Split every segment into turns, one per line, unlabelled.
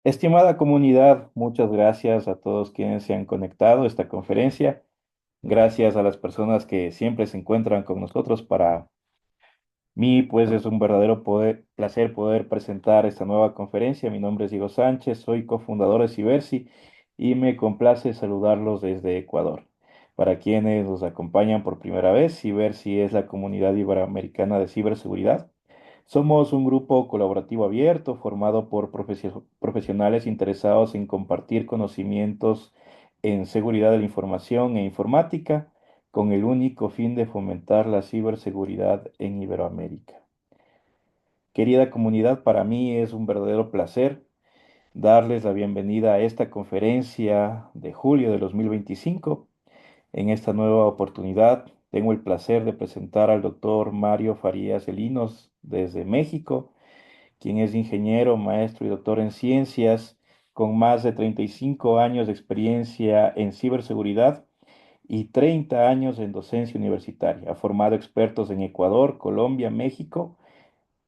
Estimada comunidad, muchas gracias a todos quienes se han conectado a esta conferencia. Gracias a las personas que siempre se encuentran con nosotros. Para mí, pues, es un verdadero placer poder presentar esta nueva conferencia. Mi nombre es Diego Sánchez, soy cofundador de Cibersi y me complace saludarlos desde Ecuador. Para quienes nos acompañan por primera vez, Cibersi es la comunidad iberoamericana de ciberseguridad. Somos un grupo colaborativo abierto formado por profesionales interesados en compartir conocimientos en seguridad de la información e informática con el único fin de fomentar la ciberseguridad en Iberoamérica. Querida comunidad, para mí es un verdadero placer darles la bienvenida a esta conferencia de julio de 2025. En esta nueva oportunidad tengo el placer de presentar al doctor Mario Farías Elinos desde México, quien es ingeniero, maestro y doctor en ciencias, con más de 35 años de experiencia en ciberseguridad y 30 años en docencia universitaria. Ha formado expertos en Ecuador, Colombia, México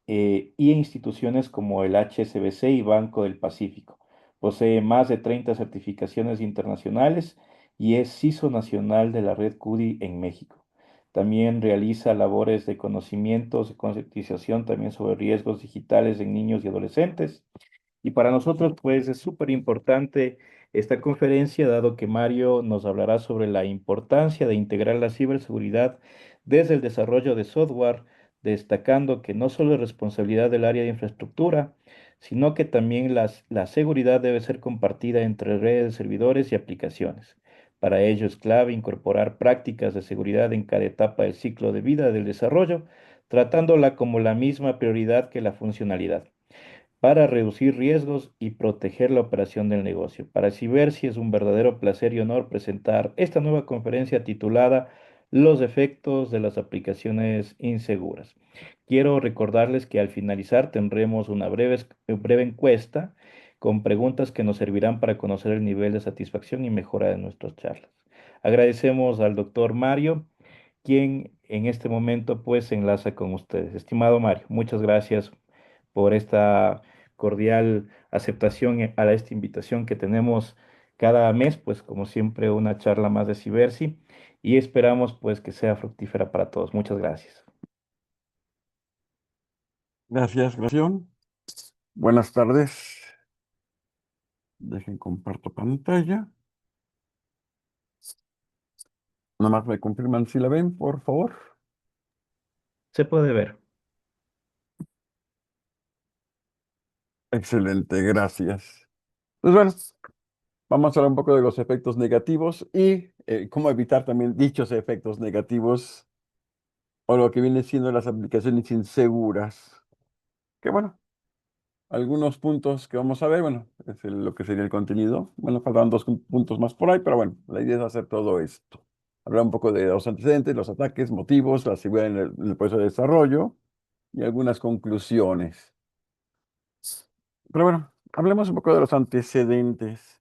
y en instituciones como el HSBC y Banco del Pacífico. Posee más de 30 certificaciones internacionales y es CISO nacional de la red CUDI en México. También realiza labores de conocimientos, de concientización también sobre riesgos digitales en niños y adolescentes. Y para nosotros, pues, es súper importante esta conferencia, dado que Mario nos hablará sobre la importancia de integrar la ciberseguridad desde el desarrollo de software, destacando que no solo es responsabilidad del área de infraestructura, sino que también la seguridad debe ser compartida entre redes, servidores y aplicaciones. Para ello es clave incorporar prácticas de seguridad en cada etapa del ciclo de vida del desarrollo, tratándola como la misma prioridad que la funcionalidad para reducir riesgos y proteger la operación del negocio. Para Cibersi es un verdadero placer y honor presentar esta nueva conferencia titulada Los efectos de las aplicaciones inseguras. Quiero recordarles que al finalizar tendremos una breve encuesta con preguntas que nos servirán para conocer el nivel de satisfacción y mejora de nuestras charlas. Agradecemos al doctor Mario, quien en este momento pues se enlaza con ustedes. Estimado Mario, muchas gracias por esta cordial aceptación a esta invitación que tenemos cada mes, pues como siempre una charla más de Cibersi y esperamos pues que sea fructífera para todos. Muchas gracias.
Gracias, gracias. Buenas tardes. Dejen comparto pantalla. Nomás me confirman si la ven, por favor.
Se puede ver.
Excelente, gracias. Pues bueno, vamos a hablar un poco de los efectos negativos y cómo evitar también dichos efectos negativos o lo que viene siendo las aplicaciones inseguras. Que bueno, algunos puntos que vamos a ver, bueno, es lo que sería el contenido. Bueno, faltan dos puntos más por ahí, pero bueno, la idea es hacer todo esto. Hablar un poco de los antecedentes, los ataques, motivos, la seguridad en el proceso de desarrollo y algunas conclusiones. Pero bueno, hablemos un poco de los antecedentes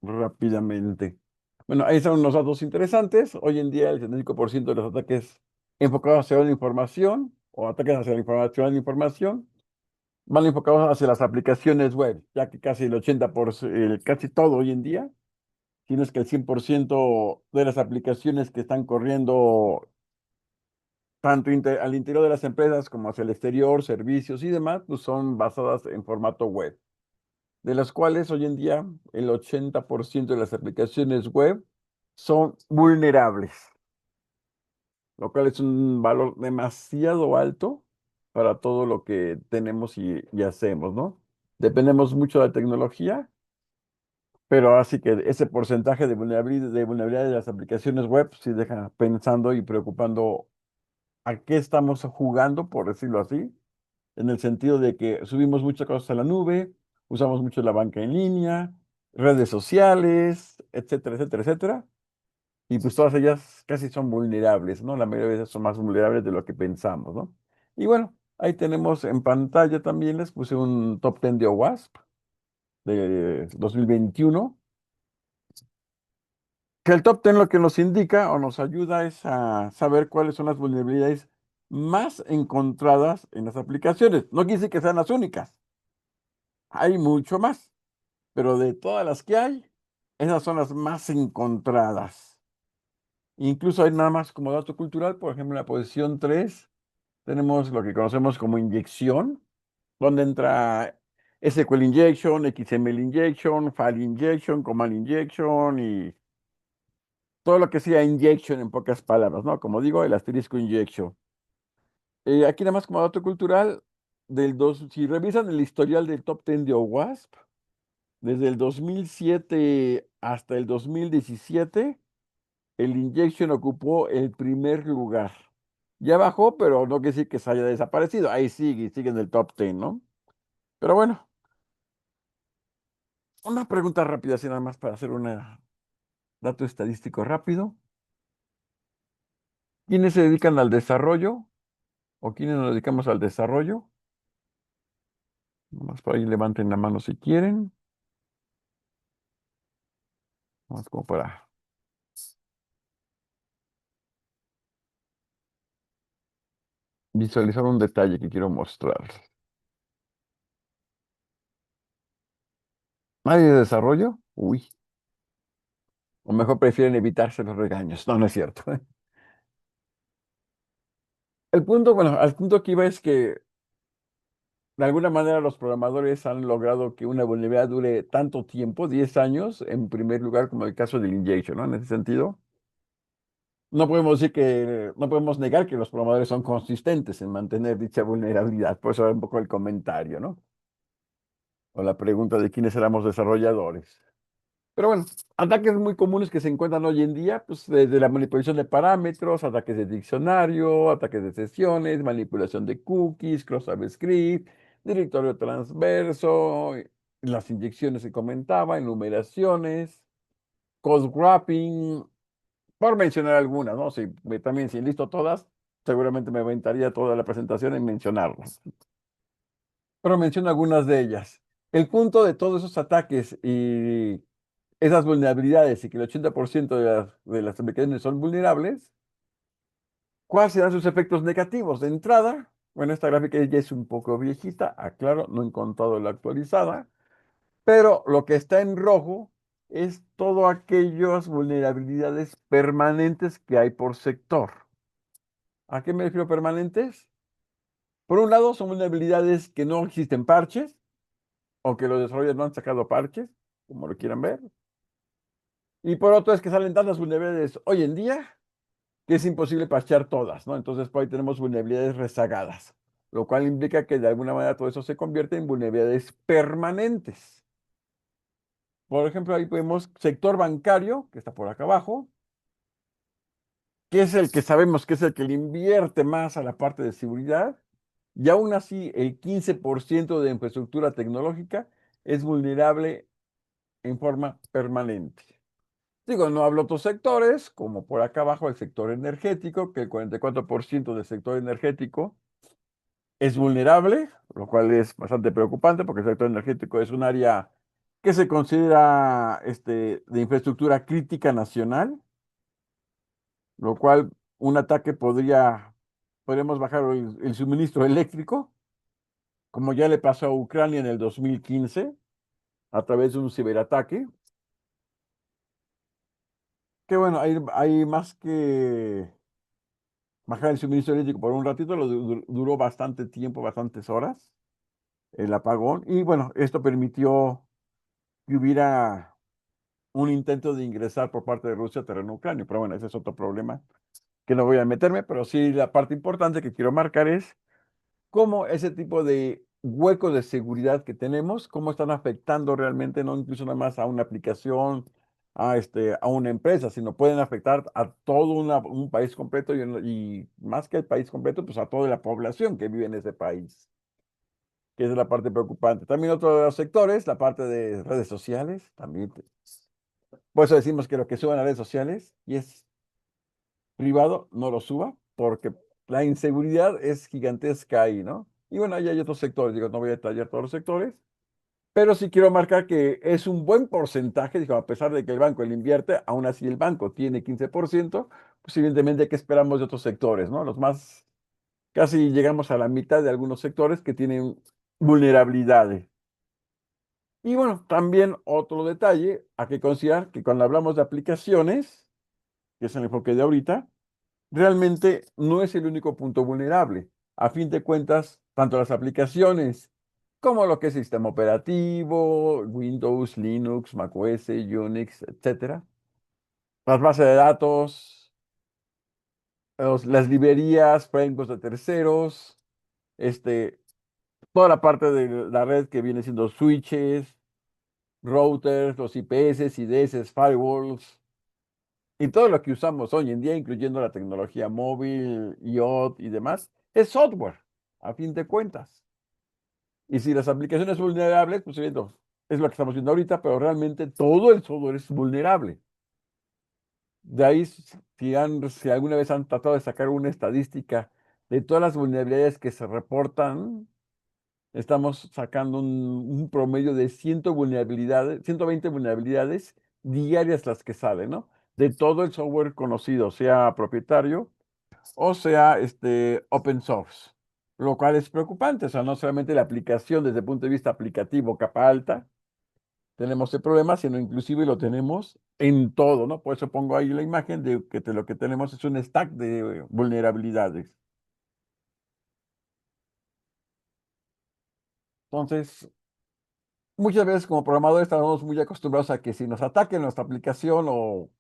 rápidamente. Bueno, ahí están unos datos interesantes. Hoy en día el 75% de los ataques enfocados hacia la información o ataques hacia la información van enfocados hacia las aplicaciones web, ya que casi el 80%, casi todo hoy en día, tienes que el 100% de las aplicaciones que están corriendo tanto al interior de las empresas como hacia el exterior, servicios y demás, pues son basadas en formato web, de las cuales hoy en día el 80% de las aplicaciones web son vulnerables, lo cual es un valor demasiado alto para todo lo que tenemos y hacemos, ¿no? Dependemos mucho de la tecnología, pero así que ese porcentaje de vulnerabilidad de las aplicaciones web sí deja pensando y preocupando a qué estamos jugando, por decirlo así, en el sentido de que subimos muchas cosas a la nube, usamos mucho la banca en línea, redes sociales, etcétera, etcétera, etcétera. Y pues todas ellas casi son vulnerables, ¿no? La mayoría de ellas son más vulnerables de lo que pensamos, ¿no? Y bueno, ahí tenemos en pantalla también, les puse un top 10 de OWASP de 2021, Que el top 10 lo que nos indica o nos ayuda es a saber cuáles son las vulnerabilidades más encontradas en las aplicaciones. No quiere decir que sean las únicas, hay mucho más, pero de todas las que hay, esas son las más encontradas. Incluso hay nada más como dato cultural, por ejemplo, en la posición 3 tenemos lo que conocemos como inyección, donde entra SQL injection, XML injection, file injection, command injection y todo lo que sea injection en pocas palabras, ¿no? Como digo, el asterisco injection. Aquí nada más como dato cultural, si revisan el historial del top 10 de OWASP, desde el 2007 hasta el 2017, el injection ocupó el primer lugar. Ya bajó, pero no quiere decir que se haya desaparecido. Ahí sigue en el top 10, ¿no? Pero bueno, una pregunta rápida, así nada más para hacer un dato estadístico rápido. ¿Quiénes se dedican al desarrollo o quiénes nos dedicamos al desarrollo? Nomás por ahí levanten la mano si quieren. Vamos como para visualizar un detalle que quiero mostrar. ¿Nadie de desarrollo? Uy, o mejor prefieren evitarse los regaños. No, no es cierto. El punto, bueno, al punto que iba es que de alguna manera los programadores han logrado que una vulnerabilidad dure tanto tiempo, 10 años, en primer lugar, como el caso del injection, ¿no? En ese sentido, no podemos negar que los programadores son consistentes en mantener dicha vulnerabilidad. Por eso era un poco el comentario, ¿no? O la pregunta de quiénes éramos desarrolladores. Pero bueno, ataques muy comunes que se encuentran hoy en día, pues desde la manipulación de parámetros, ataques de diccionario, ataques de sesiones, manipulación de cookies, cross-site script, directorio transverso, las inyecciones que comentaba, enumeraciones, code wrapping, por mencionar algunas, ¿no? Si, también si listo todas, seguramente me aventaría toda la presentación en mencionarlas. Pero menciono algunas de ellas. El punto de todos esos ataques y esas vulnerabilidades y que el 80% de las aplicaciones son vulnerables, ¿cuáles serán sus efectos negativos? De entrada, bueno, esta gráfica ya es un poco viejita, aclaro, no he encontrado la actualizada, pero lo que está en rojo es todo aquellas vulnerabilidades permanentes que hay por sector. ¿A qué me refiero permanentes? Por un lado, son vulnerabilidades que no existen parches o que los desarrolladores no han sacado parches, como lo quieran ver. Y por otro es que salen tantas vulnerabilidades hoy en día que es imposible parchear todas, ¿no? Entonces, por ahí tenemos vulnerabilidades rezagadas, lo cual implica que de alguna manera todo eso se convierte en vulnerabilidades permanentes. Por ejemplo, ahí vemos sector bancario, que está por acá abajo, que es el que sabemos que es el que le invierte más a la parte de seguridad, y aún así el 15% de infraestructura tecnológica es vulnerable en forma permanente. Digo, no hablo otros sectores, como por acá abajo el sector energético, que el 44% del sector energético es vulnerable, lo cual es bastante preocupante porque el sector energético es un área que se considera de infraestructura crítica nacional, lo cual un ataque podríamos bajar el suministro eléctrico, como ya le pasó a Ucrania en el 2015 a través de un ciberataque, que bueno, hay más que bajar el suministro eléctrico por un ratito, duró bastante tiempo, bastantes horas, el apagón, y bueno, esto permitió que hubiera un intento de ingresar por parte de Rusia a terreno ucranio. Pero bueno, ese es otro problema que no voy a meterme, pero sí la parte importante que quiero marcar es cómo ese tipo de huecos de seguridad que tenemos, cómo están afectando realmente, no incluso nada más a una aplicación, a una empresa, sino pueden afectar a todo un país completo y más que el país completo, pues a toda la población que vive en ese país, que es la parte preocupante. También otro de los sectores, la parte de redes sociales, también. Por eso decimos que lo que suban a redes sociales y es privado, no lo suba, porque la inseguridad es gigantesca ahí, ¿no? Y bueno, ahí hay otros sectores, digo, no voy a detallar todos los sectores, Pero sí quiero marcar que es un buen porcentaje, digo, a pesar de que el banco le invierte, aún así el banco tiene 15%, pues evidentemente, ¿qué esperamos de otros sectores, no? Los más, casi llegamos a la mitad de algunos sectores que tienen vulnerabilidades. Y bueno, también otro detalle a que considerar que cuando hablamos de aplicaciones, que es el enfoque de ahorita, realmente no es el único punto vulnerable. A fin de cuentas, tanto las aplicaciones como lo que es sistema operativo, Windows, Linux, macOS, Unix, etcétera, las bases de datos, las librerías, frameworks de terceros, este, toda la parte de la red que viene siendo switches, routers, los IPS, IDS, firewalls, y todo lo que usamos hoy en día, incluyendo la tecnología móvil, IoT y demás, es software, a fin de cuentas. Y si las aplicaciones son vulnerables, pues es lo que estamos viendo ahorita, pero realmente todo el software es vulnerable. De ahí, si alguna vez han tratado de sacar una estadística de todas las vulnerabilidades que se reportan, estamos sacando un promedio de 100 vulnerabilidades, 120 vulnerabilidades diarias las que salen, ¿no? De todo el software conocido, sea propietario o sea open source, lo cual es preocupante. O sea, no solamente la aplicación desde el punto de vista aplicativo capa alta, tenemos el problema, sino inclusive lo tenemos en todo, ¿no? Por eso pongo ahí la imagen de que lo que tenemos es un stack de vulnerabilidades. Entonces, muchas veces como programadores estamos muy acostumbrados a que si nos ataquen nuestra aplicación o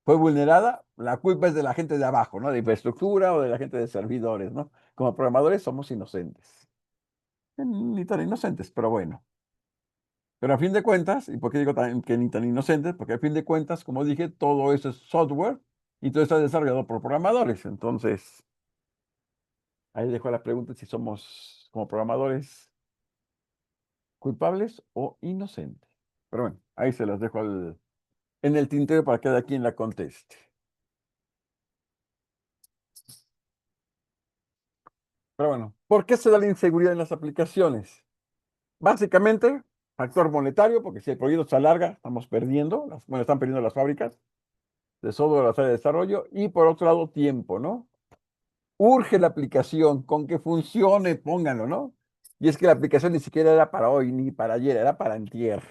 fue vulnerada, la culpa es de la gente de abajo, ¿no? De infraestructura o de la gente de servidores, ¿no? Como programadores somos inocentes. Ni tan inocentes, pero bueno. Pero a fin de cuentas, ¿y por qué digo que ni tan inocentes? Porque a fin de cuentas, como dije, todo eso es software y todo está desarrollado por programadores. Entonces, ahí dejo la pregunta si somos como programadores culpables o inocentes. Pero bueno, ahí se los dejo en el tintero para que cada quien la conteste. Pero bueno, ¿por qué se da la inseguridad en las aplicaciones? Básicamente, factor monetario, porque si el proyecto se alarga, estamos perdiendo, bueno, están perdiendo las fábricas de software, las áreas de desarrollo, y por otro lado, tiempo, ¿no? Urge la aplicación, con que funcione, pónganlo, ¿no? Y es que la aplicación ni siquiera era para hoy, ni para ayer, era para antier,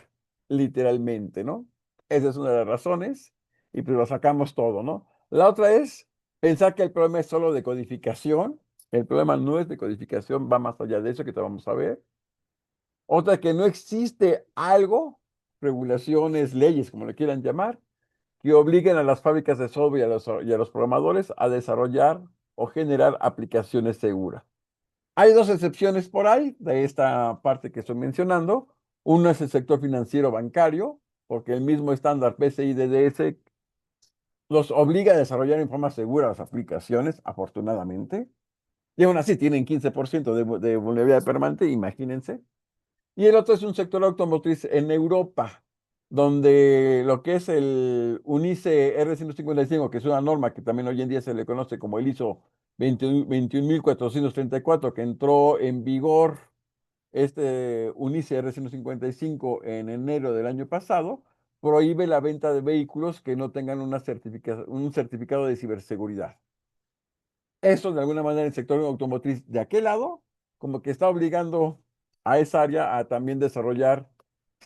literalmente, ¿no? Esa es una de las razones, y pues lo sacamos todo, ¿no? La otra es pensar que el problema es solo de codificación. El problema no es de codificación, va más allá de eso que te vamos a ver. Otra, que no existe algo, regulaciones, leyes, como le quieran llamar, que obliguen a las fábricas de software y a los programadores a desarrollar o generar aplicaciones seguras. Hay dos excepciones por ahí de esta parte que estoy mencionando. Uno es el sector financiero bancario, porque el mismo estándar PCI DSS los obliga a desarrollar en forma segura las aplicaciones, afortunadamente. Y aún así tienen 15% de vulnerabilidad permanente, imagínense. Y el otro es un sector automotriz en Europa, donde lo que es el UNICE R155, que es una norma que también hoy en día se le conoce como el ISO 21434, que entró en vigor UNICE R155 en enero del año pasado, prohíbe la venta de vehículos que no tengan un certificado de ciberseguridad. Eso, de alguna manera, el sector automotriz de aquel lado, como que está obligando a esa área a también desarrollar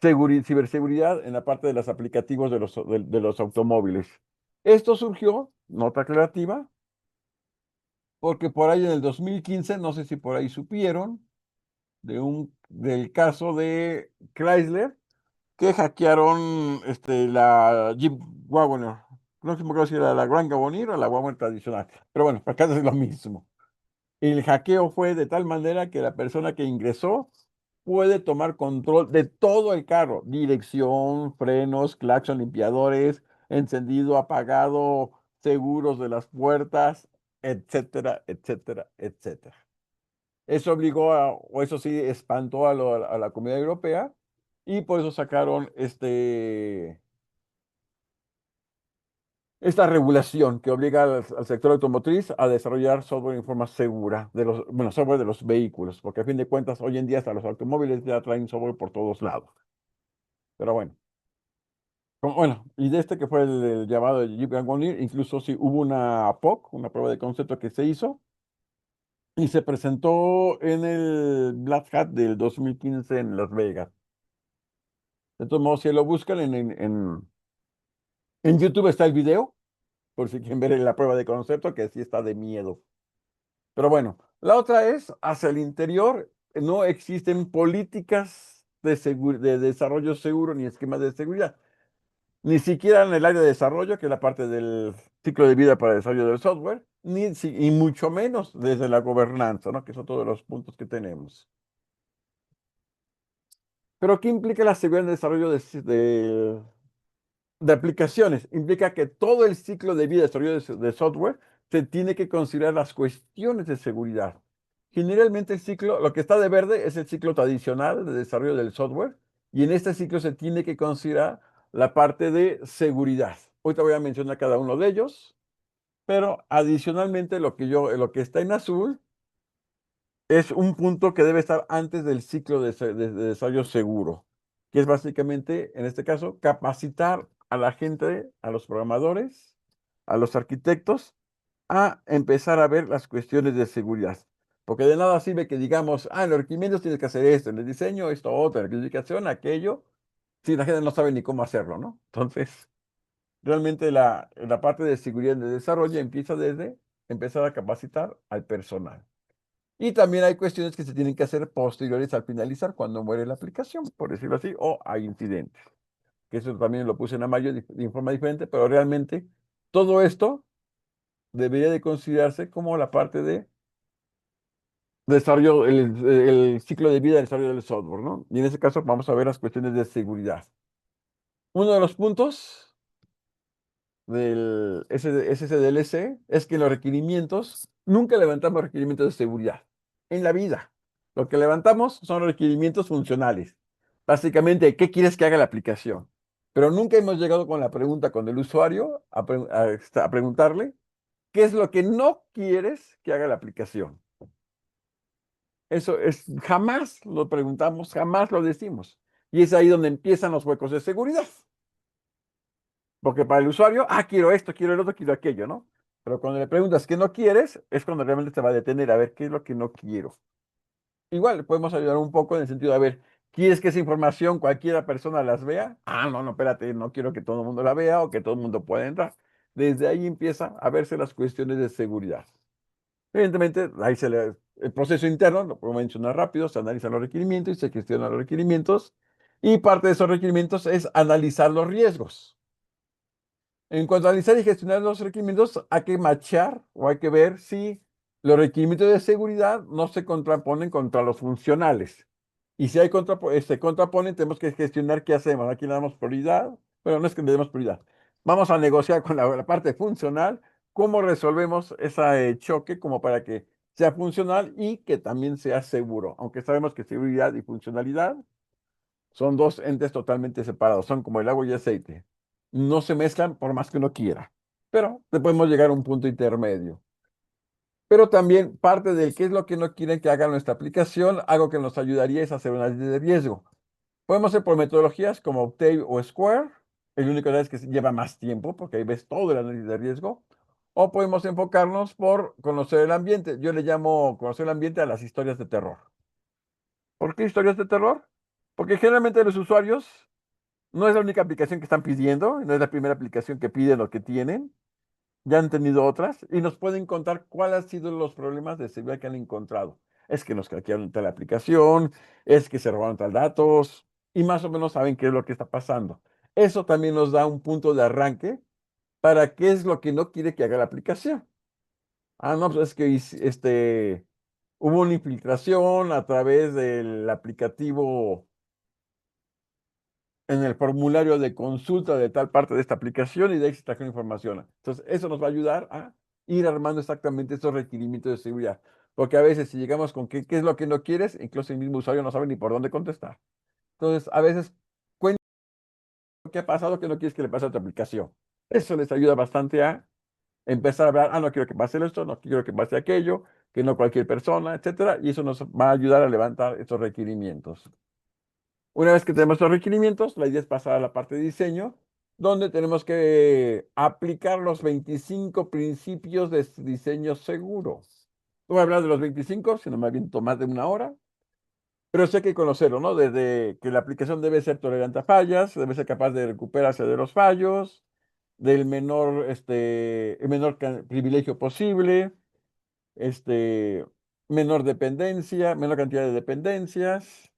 ciberseguridad en la parte de los aplicativos de los automóviles. Esto surgió, nota aclarativa, porque por ahí en el 2015, no sé si por ahí supieron, del caso de Chrysler, que hackearon la Jeep Wagoner. No sé si era la Grand Wagoneer o la Wagoner tradicional, pero bueno, acá es lo mismo. El hackeo fue de tal manera que la persona que ingresó puede tomar control de todo el carro, dirección, frenos, claxon, limpiadores, encendido, apagado, seguros de las puertas, etcétera, etcétera, etcétera. Eso obligó o eso sí, espantó a la comunidad europea y por eso sacaron esta regulación que obliga al sector automotriz a desarrollar software en forma segura bueno, software de los vehículos, porque a fin de cuentas hoy en día hasta los automóviles ya traen software por todos lados. Pero bueno, bueno, y de este que fue el llamado de Jeep Van Wanir, incluso sí hubo una POC, una prueba de concepto que se hizo y se presentó en el Black Hat del 2015 en Las Vegas. De todos modos, si lo buscan en YouTube está el video, por si quieren ver la prueba de concepto, que sí está de miedo. Pero bueno, la otra es, hacia el interior no existen políticas de desarrollo seguro ni esquemas de seguridad. Ni siquiera en el área de desarrollo, que es la parte del ciclo de vida para el desarrollo del software, y mucho menos desde la gobernanza, ¿no? Que son todos los puntos que tenemos. Pero ¿qué implica la seguridad en el desarrollo de aplicaciones? Implica que todo el ciclo de vida de desarrollo de software se tiene que considerar las cuestiones de seguridad. Generalmente el ciclo, lo que está de verde es el ciclo tradicional de desarrollo del software y en este ciclo se tiene que considerar la parte de seguridad. Hoy te voy a mencionar cada uno de ellos, pero adicionalmente lo que está en azul es un punto que debe estar antes del ciclo de desarrollo seguro, que es básicamente, en este caso, capacitar a la gente, a los programadores, a los arquitectos, a empezar a ver las cuestiones de seguridad. Porque de nada sirve que digamos, en los requerimientos tienes que hacer esto, en el diseño esto, otro, en la clasificación aquello, si la gente no sabe ni cómo hacerlo, ¿no? Entonces, realmente la parte de seguridad de desarrollo empieza desde empezar a capacitar al personal. Y también hay cuestiones que se tienen que hacer posteriores al finalizar, cuando muere la aplicación, por decirlo así, o hay incidentes. Que eso también lo puse en amarillo de forma diferente, pero realmente todo esto debería de considerarse como la parte de desarrollo, el ciclo de vida del desarrollo del software, ¿no? Y en ese caso vamos a ver las cuestiones de seguridad. Uno de los puntos del SSDLC es que en los requerimientos nunca levantamos requerimientos de seguridad en la vida. Lo que levantamos son requerimientos funcionales. Básicamente, ¿qué quieres que haga la aplicación? Pero nunca hemos llegado con la pregunta con el usuario a preguntarle qué es lo que no quieres que haga la aplicación. Eso es, jamás lo preguntamos, jamás lo decimos. Y es ahí donde empiezan los huecos de seguridad. Porque para el usuario, quiero esto, quiero el otro, quiero aquello, ¿no? Pero cuando le preguntas qué no quieres, es cuando realmente te va a detener a ver qué es lo que no quiero. Igual le podemos ayudar un poco en el sentido de, a ver, ¿quieres que esa información cualquiera persona las vea? No, no, espérate, no quiero que todo el mundo la vea o que todo el mundo pueda entrar. Desde ahí empieza a verse las cuestiones de seguridad. Evidentemente, el proceso interno, lo puedo mencionar rápido, se analizan los requerimientos y se gestionan los requerimientos. Y parte de esos requerimientos es analizar los riesgos. En cuanto a analizar y gestionar los requerimientos, hay que machar o hay que ver si los requerimientos de seguridad no se contraponen contra los funcionales. Y si se contraponen, tenemos que gestionar qué hacemos. Aquí le damos prioridad. Bueno, no es que le demos prioridad. Vamos a negociar con la parte funcional cómo resolvemos ese choque como para que sea funcional y que también sea seguro. Aunque sabemos que seguridad y funcionalidad son dos entes totalmente separados, son como el agua y el aceite. No se mezclan por más que uno quiera, pero podemos llegar a un punto intermedio. Pero también parte del qué es lo que no quieren que haga nuestra aplicación, algo que nos ayudaría es hacer un análisis de riesgo. Podemos hacer por metodologías como Octave o Square, el único es que lleva más tiempo porque ahí ves todo el análisis de riesgo. O podemos enfocarnos por conocer el ambiente. Yo le llamo conocer el ambiente a las historias de terror. ¿Por qué historias de terror? Porque generalmente los usuarios no es la única aplicación que están pidiendo, no es la primera aplicación que piden o que tienen. Ya han tenido otras y nos pueden contar cuáles han sido los problemas de seguridad que han encontrado. Es que nos hackearon tal aplicación, es que se robaron tal datos y más o menos saben qué es lo que está pasando. Eso también nos da un punto de arranque para qué es lo que no quiere que haga la aplicación. No, pues es que hubo una infiltración a través del aplicativo en el formulario de consulta de tal parte de esta aplicación y de ahí se extrajo información. Entonces, eso nos va a ayudar a ir armando exactamente estos requerimientos de seguridad. Porque a veces si llegamos con qué es lo que no quieres, incluso el mismo usuario no sabe ni por dónde contestar. Entonces, a veces cuenta qué ha pasado que no quieres que le pase a tu aplicación. Eso les ayuda bastante a empezar a hablar, no quiero que pase esto, no quiero que pase aquello, que no cualquier persona, etcétera, y eso nos va a ayudar a levantar estos requerimientos. Una vez que tenemos los requerimientos, la idea es pasar a la parte de diseño, donde tenemos que aplicar los 25 principios de diseño seguro. No voy a hablar de los 25, sino más bien tomar de una hora, pero sí hay que conocerlo, ¿no? Desde que la aplicación debe ser tolerante a fallas, debe ser capaz de recuperarse de los fallos, del menor, el menor privilegio posible, este, menor dependencia, menor cantidad de dependencias,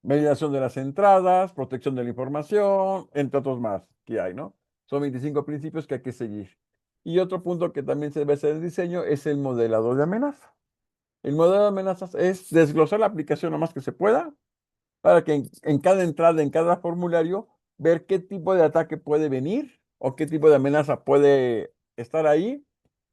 validación de las entradas, protección de la información, entre otros más que hay, ¿no? Son 25 principios que hay que seguir. Y otro punto que también se debe hacer en diseño es el modelado de amenaza. El modelo de amenazas es desglosar la aplicación lo más que se pueda para que en cada entrada, en cada formulario, ver qué tipo de ataque puede venir o qué tipo de amenaza puede estar ahí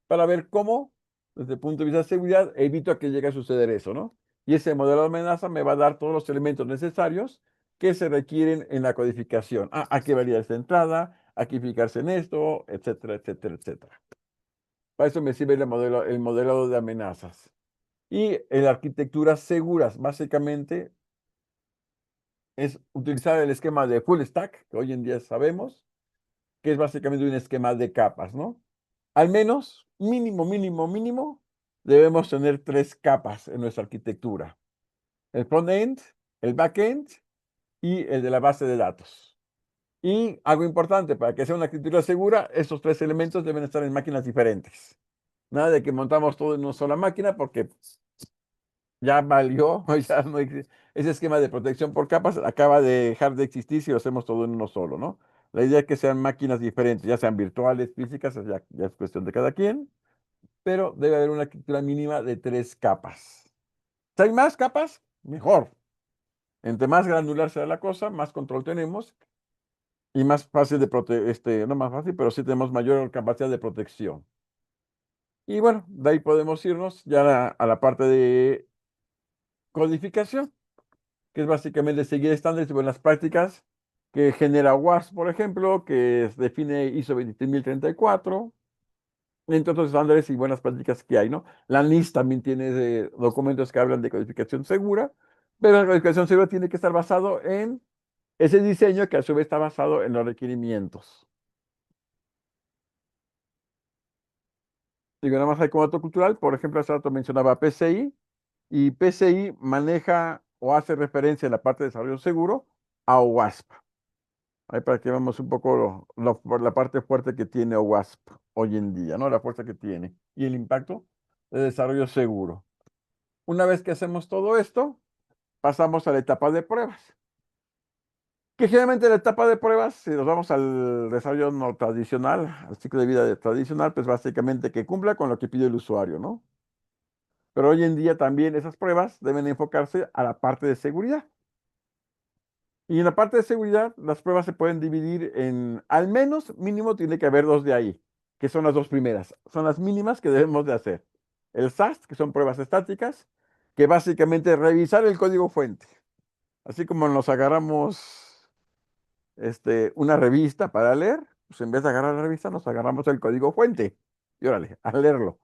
para ver cómo, desde el punto de vista de seguridad, evito a que llegue a suceder eso, ¿no? Y ese modelo de amenaza me va a dar todos los elementos necesarios que se requieren en la codificación. Ah, hay que validar esta entrada, hay que fijarse en esto, etcétera, etcétera, etcétera. Para eso me sirve el modelo de amenazas. Y en arquitecturas seguras, básicamente, es utilizar el esquema de full stack, que hoy en día sabemos, que es básicamente un esquema de capas, ¿no? Al menos, mínimo, mínimo, mínimo, debemos tener tres capas en nuestra arquitectura. El front-end, el back-end y el de la base de datos. Y algo importante, para que sea una arquitectura segura, estos tres elementos deben estar en máquinas diferentes. Nada de que montamos todo en una sola máquina porque ya valió, ya no existe. Ese esquema de protección por capas acaba de dejar de existir si lo hacemos todo en uno solo, ¿no? La idea es que sean máquinas diferentes, ya sean virtuales, físicas, ya es cuestión de cada quien, pero debe haber una arquitectura mínima de tres capas. Si hay más capas, mejor. Entre más granular sea la cosa, más control tenemos y más fácil de proteger, no más fácil, pero sí tenemos mayor capacidad de protección. Y bueno, de ahí podemos irnos ya a la parte de codificación, que es básicamente seguir estándares y buenas prácticas que genera WASP, por ejemplo, que define ISO 23034, entre otros estándares y buenas prácticas que hay, ¿no? La NIST también tiene documentos que hablan de codificación segura, pero la codificación segura tiene que estar basado en ese diseño que a su vez está basado en los requerimientos. Digo, nada más hay como dato cultural, por ejemplo, hace rato mencionaba PCI, y PCI maneja o hace referencia en la parte de desarrollo seguro a OWASP. Ahí para que veamos un poco por la parte fuerte que tiene OWASP hoy en día, ¿no? La fuerza que tiene y el impacto de desarrollo seguro. Una vez que hacemos todo esto, pasamos a la etapa de pruebas. Que generalmente la etapa de pruebas, si nos vamos al desarrollo no tradicional, al ciclo de vida tradicional, pues básicamente que cumpla con lo que pide el usuario, ¿no? Pero hoy en día también esas pruebas deben enfocarse a la parte de seguridad. Y en la parte de seguridad, las pruebas se pueden dividir en, al menos mínimo tiene que haber dos de ahí, que son las dos primeras. Son las mínimas que debemos de hacer. El SAST, que son pruebas estáticas, que básicamente es revisar el código fuente. Así como nos agarramos una revista para leer, pues en vez de agarrar la revista, nos agarramos el código fuente. Y órale, a leerlo.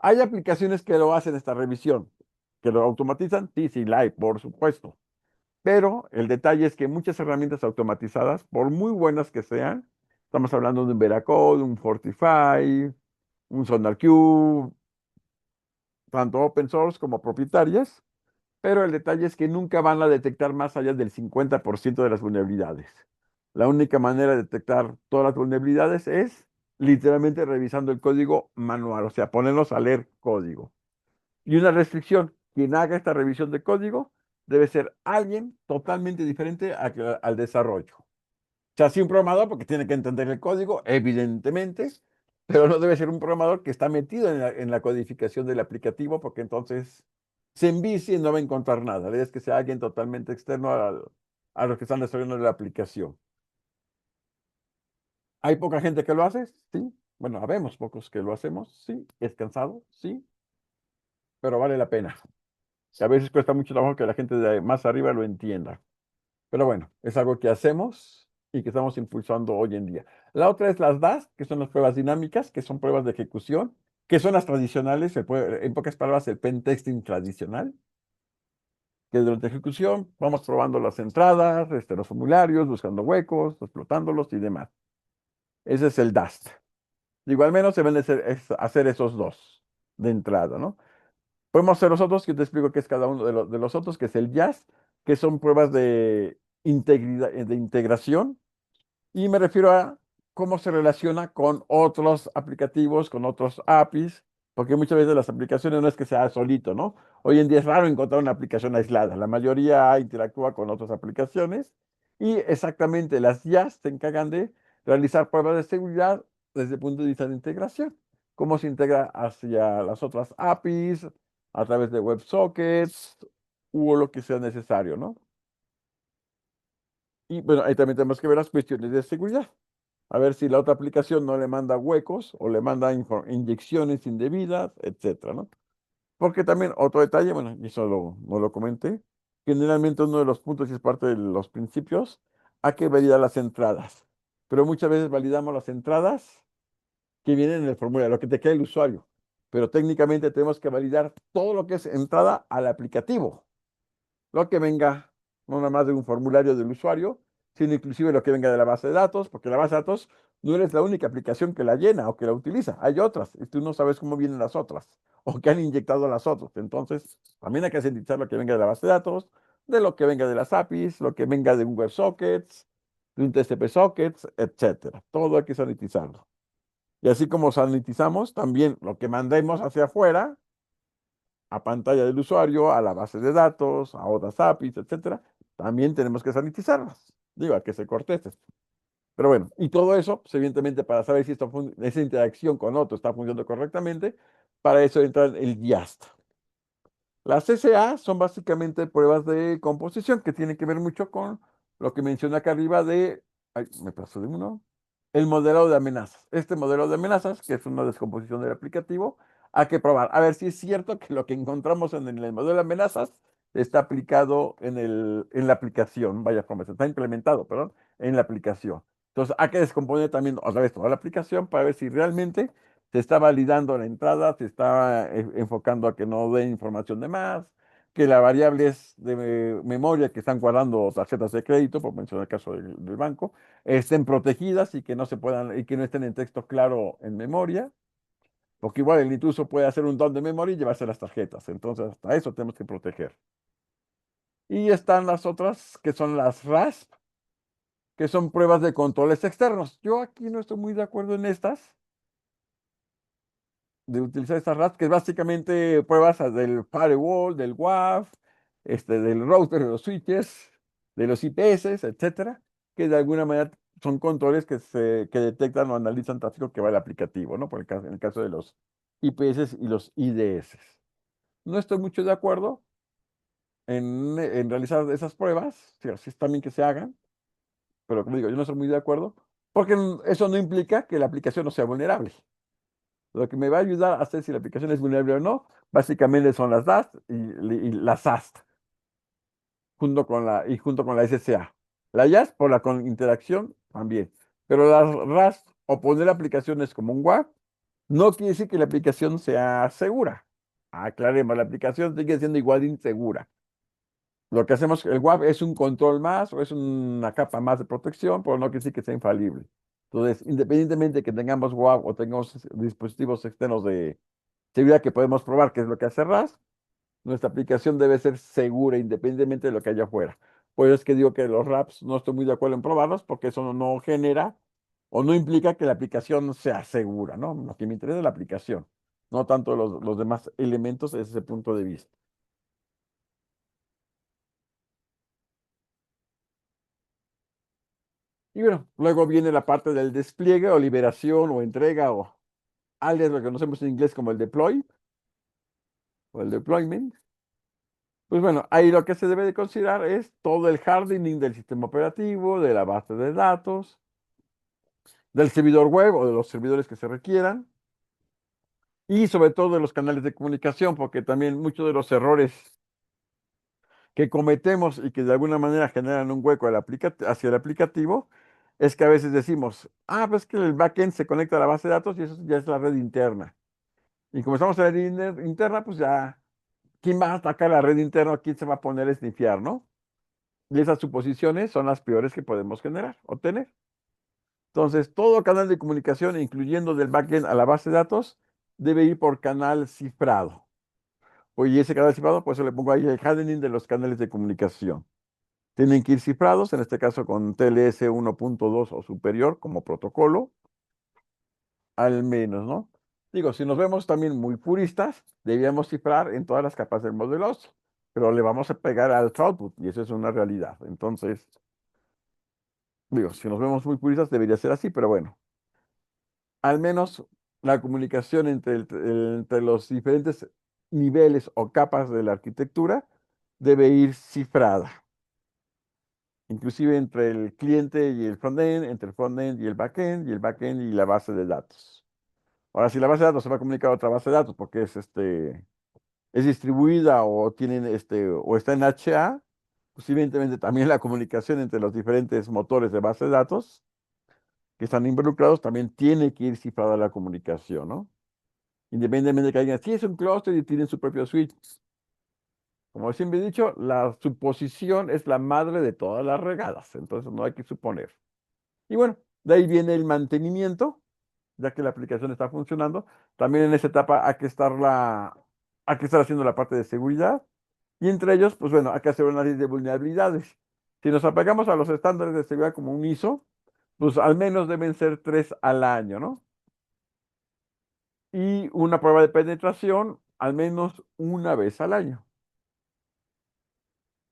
Hay aplicaciones que lo hacen esta revisión, que lo automatizan, sí, sí, la hay, por supuesto. Pero el detalle es que muchas herramientas automatizadas, por muy buenas que sean, estamos hablando de un Veracode, un Fortify, un SonarQube, tanto open source como propietarias, pero el detalle es que nunca van a detectar más allá del 50% de las vulnerabilidades. La única manera de detectar todas las vulnerabilidades es literalmente revisando el código manual, o sea, ponernos a leer código. Y una restricción, quien haga esta revisión de código debe ser alguien totalmente diferente al desarrollo. O sea, sí un programador porque tiene que entender el código, evidentemente, pero no debe ser un programador que está metido en la codificación del aplicativo porque entonces se envicia y no va a encontrar nada. La idea es que sea alguien totalmente externo a los que están desarrollando la aplicación. ¿Hay poca gente que lo hace? Sí. Bueno, habemos pocos que lo hacemos, sí. ¿Es cansado? Sí, pero vale la pena. A veces cuesta mucho trabajo que la gente de más arriba lo entienda. Pero bueno, es algo que hacemos y que estamos impulsando hoy en día. La otra es las DAS, que son las pruebas dinámicas, que son pruebas de ejecución, que son las tradicionales, en pocas palabras, el pen testing tradicional. que durante la ejecución vamos probando las entradas, los formularios, buscando huecos, explotándolos y demás. Ese es el Dust. Digo, al menos se deben de hacer esos dos de entrada, ¿no? Podemos hacer los otros, que te explico qué es cada uno de los otros, que es el Jazz, que son pruebas de integridad, de integración, y me refiero a cómo se relaciona con otros aplicativos, con otros APIs, porque muchas veces las aplicaciones no es que sea solito, ¿no? Hoy en día es raro encontrar una aplicación aislada. La mayoría interactúa con otras aplicaciones y exactamente las IaaS se encargan de realizar pruebas de seguridad desde el punto de vista de integración. Cómo se integra hacia las otras APIs, a través de WebSockets o lo que sea necesario, ¿no? Y bueno, ahí también tenemos que ver las cuestiones de seguridad. A ver si la otra aplicación no le manda huecos o le manda inyecciones indebidas, etcétera, ¿no? Porque también otro detalle, bueno, y eso no lo comenté, generalmente uno de los puntos y es parte de los principios, hay que validar las entradas. Pero muchas veces validamos las entradas que vienen en el formulario, lo que te queda el usuario. Pero técnicamente tenemos que validar todo lo que es entrada al aplicativo, lo que venga, no nada más de un formulario del usuario, sino inclusive lo que venga de la base de datos, porque la base de datos no eres la única aplicación que la llena o que la utiliza, hay otras, y tú no sabes cómo vienen las otras, o que han inyectado las otras. Entonces, también hay que sintetizar lo que venga de la base de datos, de lo que venga de las APIs, lo que venga de un WebSockets, de un TCP Sockets, etcétera. Todo hay que sanitizarlo. Y así como sanitizamos, también lo que mandemos hacia afuera, a pantalla del usuario, a la base de datos, a otras APIs, etcétera, también tenemos que sanitizarlas. Digo, a que se cortesen. Pero bueno, y todo eso, pues, evidentemente, para saber si esa interacción con otro está funcionando correctamente, para eso entra el YAST. Las CCA son básicamente pruebas de composición que tienen que ver mucho con lo que mencioné acá arriba de, ay, me pasó de uno, el modelado de amenazas. Este modelo de amenazas, que es una descomposición del aplicativo, hay que probar. A ver si es cierto que lo que encontramos en el modelo de amenazas está aplicado en la aplicación, vaya forma, está implementado, perdón, en la aplicación. Entonces hay que descomponer también otra vez toda la aplicación para ver si realmente se está validando la entrada, se está enfocando a que no den información de más, que las variables de memoria que están guardando tarjetas de crédito, por mencionar el caso del banco, estén protegidas y que no se puedan, y que no estén en texto claro en memoria, porque igual el intruso puede hacer un dump de memoria y llevarse las tarjetas. Entonces, hasta eso tenemos que proteger. Y están las otras, que son las RASP, que son pruebas de controles externos. Yo aquí no estoy muy de acuerdo en estas de utilizar estas RAS, que es básicamente pruebas del firewall, del WAF, del router, de los switches, de los IPS, etcétera, que de alguna manera son controles que detectan o analizan tráfico que va al aplicativo, ¿no? En el caso de los IPS y los IDS. No estoy mucho de acuerdo en realizar esas pruebas, sí está bien que se hagan, pero como digo, yo no estoy muy de acuerdo, porque eso no implica que la aplicación no sea vulnerable. Lo que me va a ayudar a hacer si la aplicación es vulnerable o no, básicamente son las DAST y las SAST, junto con la SSA. La YAST por la con interacción también. Pero las RAST o poner aplicaciones como un WAF no quiere decir que la aplicación sea segura. Aclaremos, la aplicación sigue siendo igual de insegura. Lo que hacemos, el WAF es un control más o es una capa más de protección, pero no quiere decir que sea infalible. Entonces, independientemente de que tengamos WAF o tengamos dispositivos externos de seguridad que podemos probar, que es lo que hace RAS, nuestra aplicación debe ser segura independientemente de lo que haya afuera. Por eso es que digo que los RAPs no estoy muy de acuerdo en probarlos porque eso no genera o no implica que la aplicación sea segura, ¿no? Lo que me interesa es la aplicación, no tanto los demás elementos desde ese punto de vista. Y bueno, luego viene la parte del despliegue o liberación o entrega o alias lo que conocemos en inglés como el deploy o el deployment. Pues bueno, ahí lo que se debe de considerar es todo el hardening del sistema operativo, de la base de datos, del servidor web o de los servidores que se requieran y sobre todo de los canales de comunicación, porque también muchos de los errores que cometemos y que de alguna manera generan un hueco hacia el aplicativo es que a veces decimos, pues que el backend se conecta a la base de datos y eso ya es la red interna. Y como estamos en la red interna, pues ya ¿quién va a atacar la red interna? ¿Quién se va a poner a snifear, no? Y esas suposiciones son las peores que podemos generar o tener. Entonces, todo canal de comunicación, incluyendo del backend a la base de datos, debe ir por canal cifrado. Oye, ese canal cifrado, pues yo le pongo ahí el hardening de los canales de comunicación. Tienen que ir cifrados, en este caso con TLS 1.2 o superior como protocolo, al menos, ¿no? Digo, si nos vemos también muy puristas, debíamos cifrar en todas las capas del modelo, pero le vamos a pegar al throughput y eso es una realidad. Entonces, digo, si nos vemos muy puristas, debería ser así, pero bueno, al menos la comunicación entre los diferentes niveles o capas de la arquitectura debe ir cifrada, inclusive entre el cliente y el frontend, entre el frontend y el backend, y el backend y la base de datos. Ahora, si la base de datos se va a comunicar a otra base de datos porque es distribuida o tienen o está en HA, pues evidentemente también la comunicación entre los diferentes motores de base de datos que están involucrados también tiene que ir cifrada la comunicación, ¿no? Independientemente de que alguien, sí, es un clúster y tienen su propio switch. Como siempre he dicho, la suposición es la madre de todas las regadas, entonces no hay que suponer. Y bueno, de ahí viene el mantenimiento, ya que la aplicación está funcionando. También en esa etapa hay que estar haciendo la parte de seguridad. Y entre ellos, pues bueno, hay que hacer un análisis de vulnerabilidades. Si nos apegamos a los estándares de seguridad como un ISO, pues al menos deben ser 3 al año, ¿no? Y una prueba de penetración al menos una vez al año.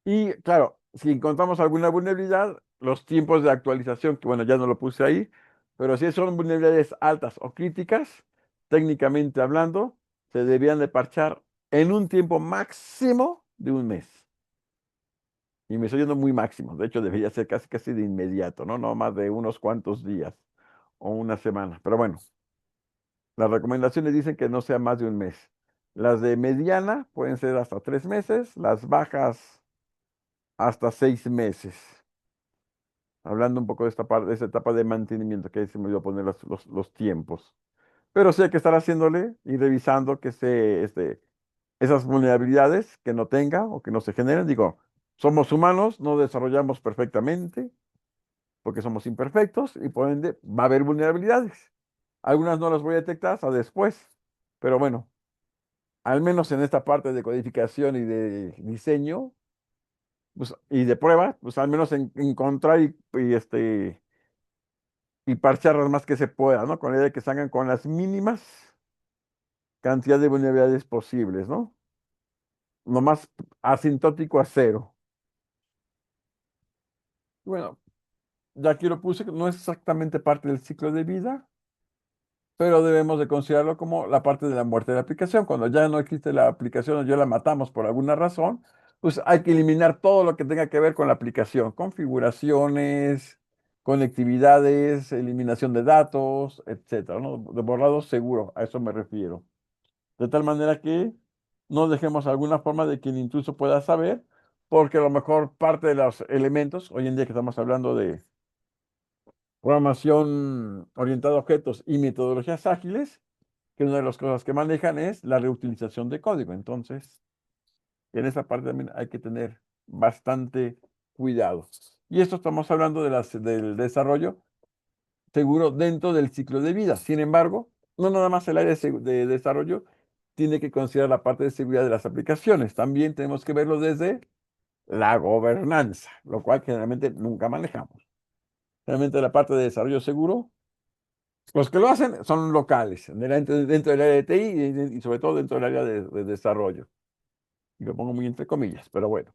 Y claro, si encontramos alguna vulnerabilidad, los tiempos de actualización, que bueno, ya no lo puse ahí, pero si son vulnerabilidades altas o críticas, técnicamente hablando, se debían de parchar en un tiempo máximo de un mes. Y me estoy yendo muy máximo. De hecho, debería ser casi casi de inmediato, ¿no? No más de unos cuantos días o una semana. Pero bueno, las recomendaciones dicen que no sea más de un mes. Las de mediana pueden ser hasta 3 meses, las bajas hasta 6 meses. Hablando un poco de esta parte, de esta etapa de mantenimiento, que ahí se me olvidó poner los tiempos. Pero sí hay que estar haciéndole y revisando que esas vulnerabilidades que no tenga o que no se generen. Digo, somos humanos, no desarrollamos perfectamente porque somos imperfectos y por ende va a haber vulnerabilidades. Algunas no las voy a detectar hasta después, pero bueno, al menos en esta parte de codificación y de diseño pues, y de prueba, pues al menos encontrar y parchar las más que se pueda, ¿no? Con la idea de que salgan con las mínimas cantidad de vulnerabilidades posibles, ¿no? Lo más asintótico a cero. Bueno, ya aquí lo puse, que no es exactamente parte del ciclo de vida, pero debemos de considerarlo como la parte de la muerte de la aplicación. Cuando ya no existe la aplicación o ya la matamos por alguna razón, pues hay que eliminar todo lo que tenga que ver con la aplicación, configuraciones, conectividades, eliminación de datos, etcétera, ¿no? De borrado seguro, a eso me refiero. De tal manera que no dejemos alguna forma de que el intruso pueda saber, porque a lo mejor parte de los elementos, hoy en día que estamos hablando de programación orientada a objetos y metodologías ágiles, que una de las cosas que manejan es la reutilización de código. Entonces, en esa parte también hay que tener bastante cuidado. Y esto estamos hablando del desarrollo seguro dentro del ciclo de vida. Sin embargo, no nada más el área de desarrollo tiene que considerar la parte de seguridad de las aplicaciones. También tenemos que verlo desde la gobernanza, lo cual generalmente nunca manejamos. Realmente la parte de desarrollo seguro, los que lo hacen son locales, dentro del área de TI y sobre todo dentro del área de desarrollo. Y lo pongo muy entre comillas, pero bueno.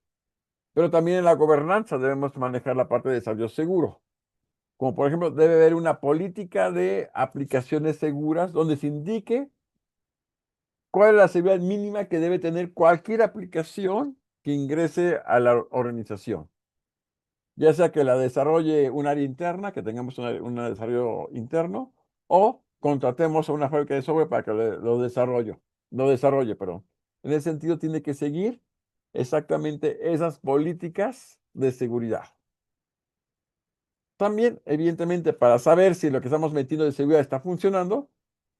Pero también en la gobernanza debemos manejar la parte de desarrollo seguro. Como por ejemplo, debe haber una política de aplicaciones seguras donde se indique cuál es la seguridad mínima que debe tener cualquier aplicación que ingrese a la organización. Ya sea que la desarrolle un área interna, que tengamos un desarrollo interno, o contratemos a una fábrica de software para que lo desarrolle, perdón. En ese sentido, tiene que seguir exactamente esas políticas de seguridad. También, evidentemente, para saber si lo que estamos metiendo de seguridad está funcionando,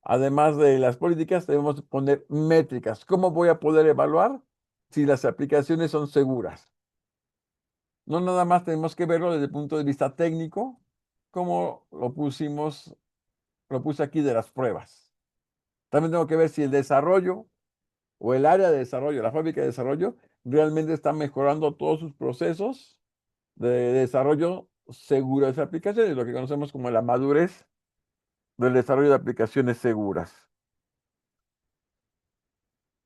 además de las políticas, debemos poner métricas. ¿Cómo voy a poder evaluar si las aplicaciones son seguras. No nada más tenemos que verlo desde el punto de vista técnico, como lo puse aquí de las pruebas. También tengo que ver si el desarrollo o el área de desarrollo, la fábrica de desarrollo, realmente está mejorando todos sus procesos de desarrollo seguro de esas aplicaciones, lo que conocemos como la madurez del desarrollo de aplicaciones seguras.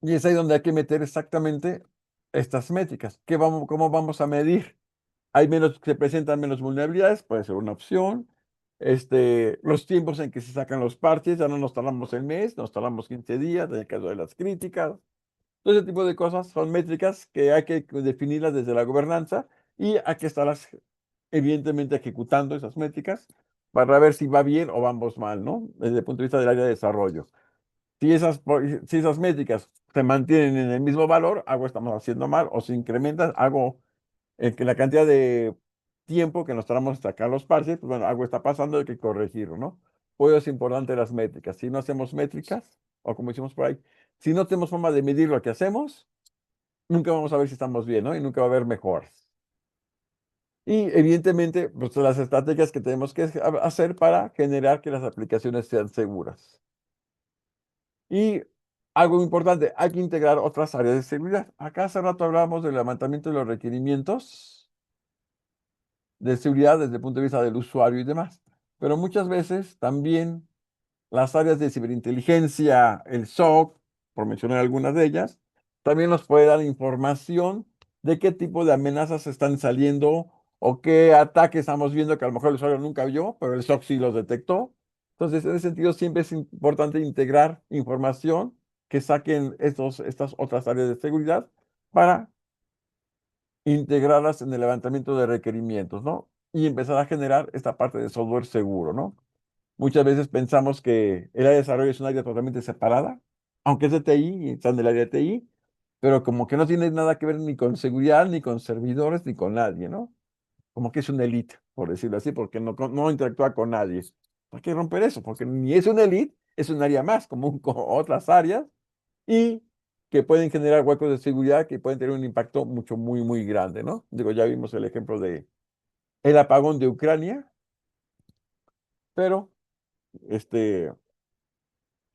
Y es ahí donde hay que meter exactamente estas métricas. ¿Cómo vamos a medir? Se presentan menos vulnerabilidades, puede ser una opción. Los tiempos en que se sacan los parches, ya no nos tardamos el mes, nos tardamos 15 días, en el caso de las críticas. Todo ese tipo de cosas son métricas que hay que definirlas desde la gobernanza y hay que estarlas, evidentemente, ejecutando esas métricas para ver si va bien o vamos mal, ¿no? Desde el punto de vista del área de desarrollo. Si esas métricas se mantienen en el mismo valor, algo estamos haciendo mal, o se incrementan, algo que la cantidad de tiempo que nos tardamos en sacar los parches, pues bueno, algo está pasando, hay que corregirlo, ¿no? Por eso es importante las métricas. Si no hacemos métricas, o como decimos por ahí, si no tenemos forma de medir lo que hacemos, nunca vamos a ver si estamos bien, ¿no? Y nunca va a haber mejoras. Y evidentemente, pues las estrategias que tenemos que hacer para generar que las aplicaciones sean seguras. Y algo importante, hay que integrar otras áreas de seguridad. Acá hace rato hablábamos del levantamiento de los requerimientos de seguridad desde el punto de vista del usuario y demás. Pero muchas veces también las áreas de ciberinteligencia, el SOC, por mencionar algunas de ellas, también nos puede dar información de qué tipo de amenazas están saliendo o qué ataques estamos viendo que a lo mejor el usuario nunca vio, pero el SOC sí los detectó. Entonces, en ese sentido, siempre es importante integrar información que saquen estas otras áreas de seguridad para integrarlas en el levantamiento de requerimientos, ¿no? Y empezar a generar esta parte de software seguro, ¿no? Muchas veces pensamos que el área de desarrollo es un área totalmente separada, aunque es de TI y está en el área de TI, pero como que no tiene nada que ver ni con seguridad, ni con servidores, ni con nadie, ¿no? Como que es un elite, por decirlo así, porque no interactúa con nadie. Hay que romper eso, porque ni es un elite, es un área más, como otras áreas, y que pueden generar huecos de seguridad que pueden tener un impacto muy, muy grande, ¿no? Digo, ya vimos el ejemplo de el apagón de Ucrania, pero, este,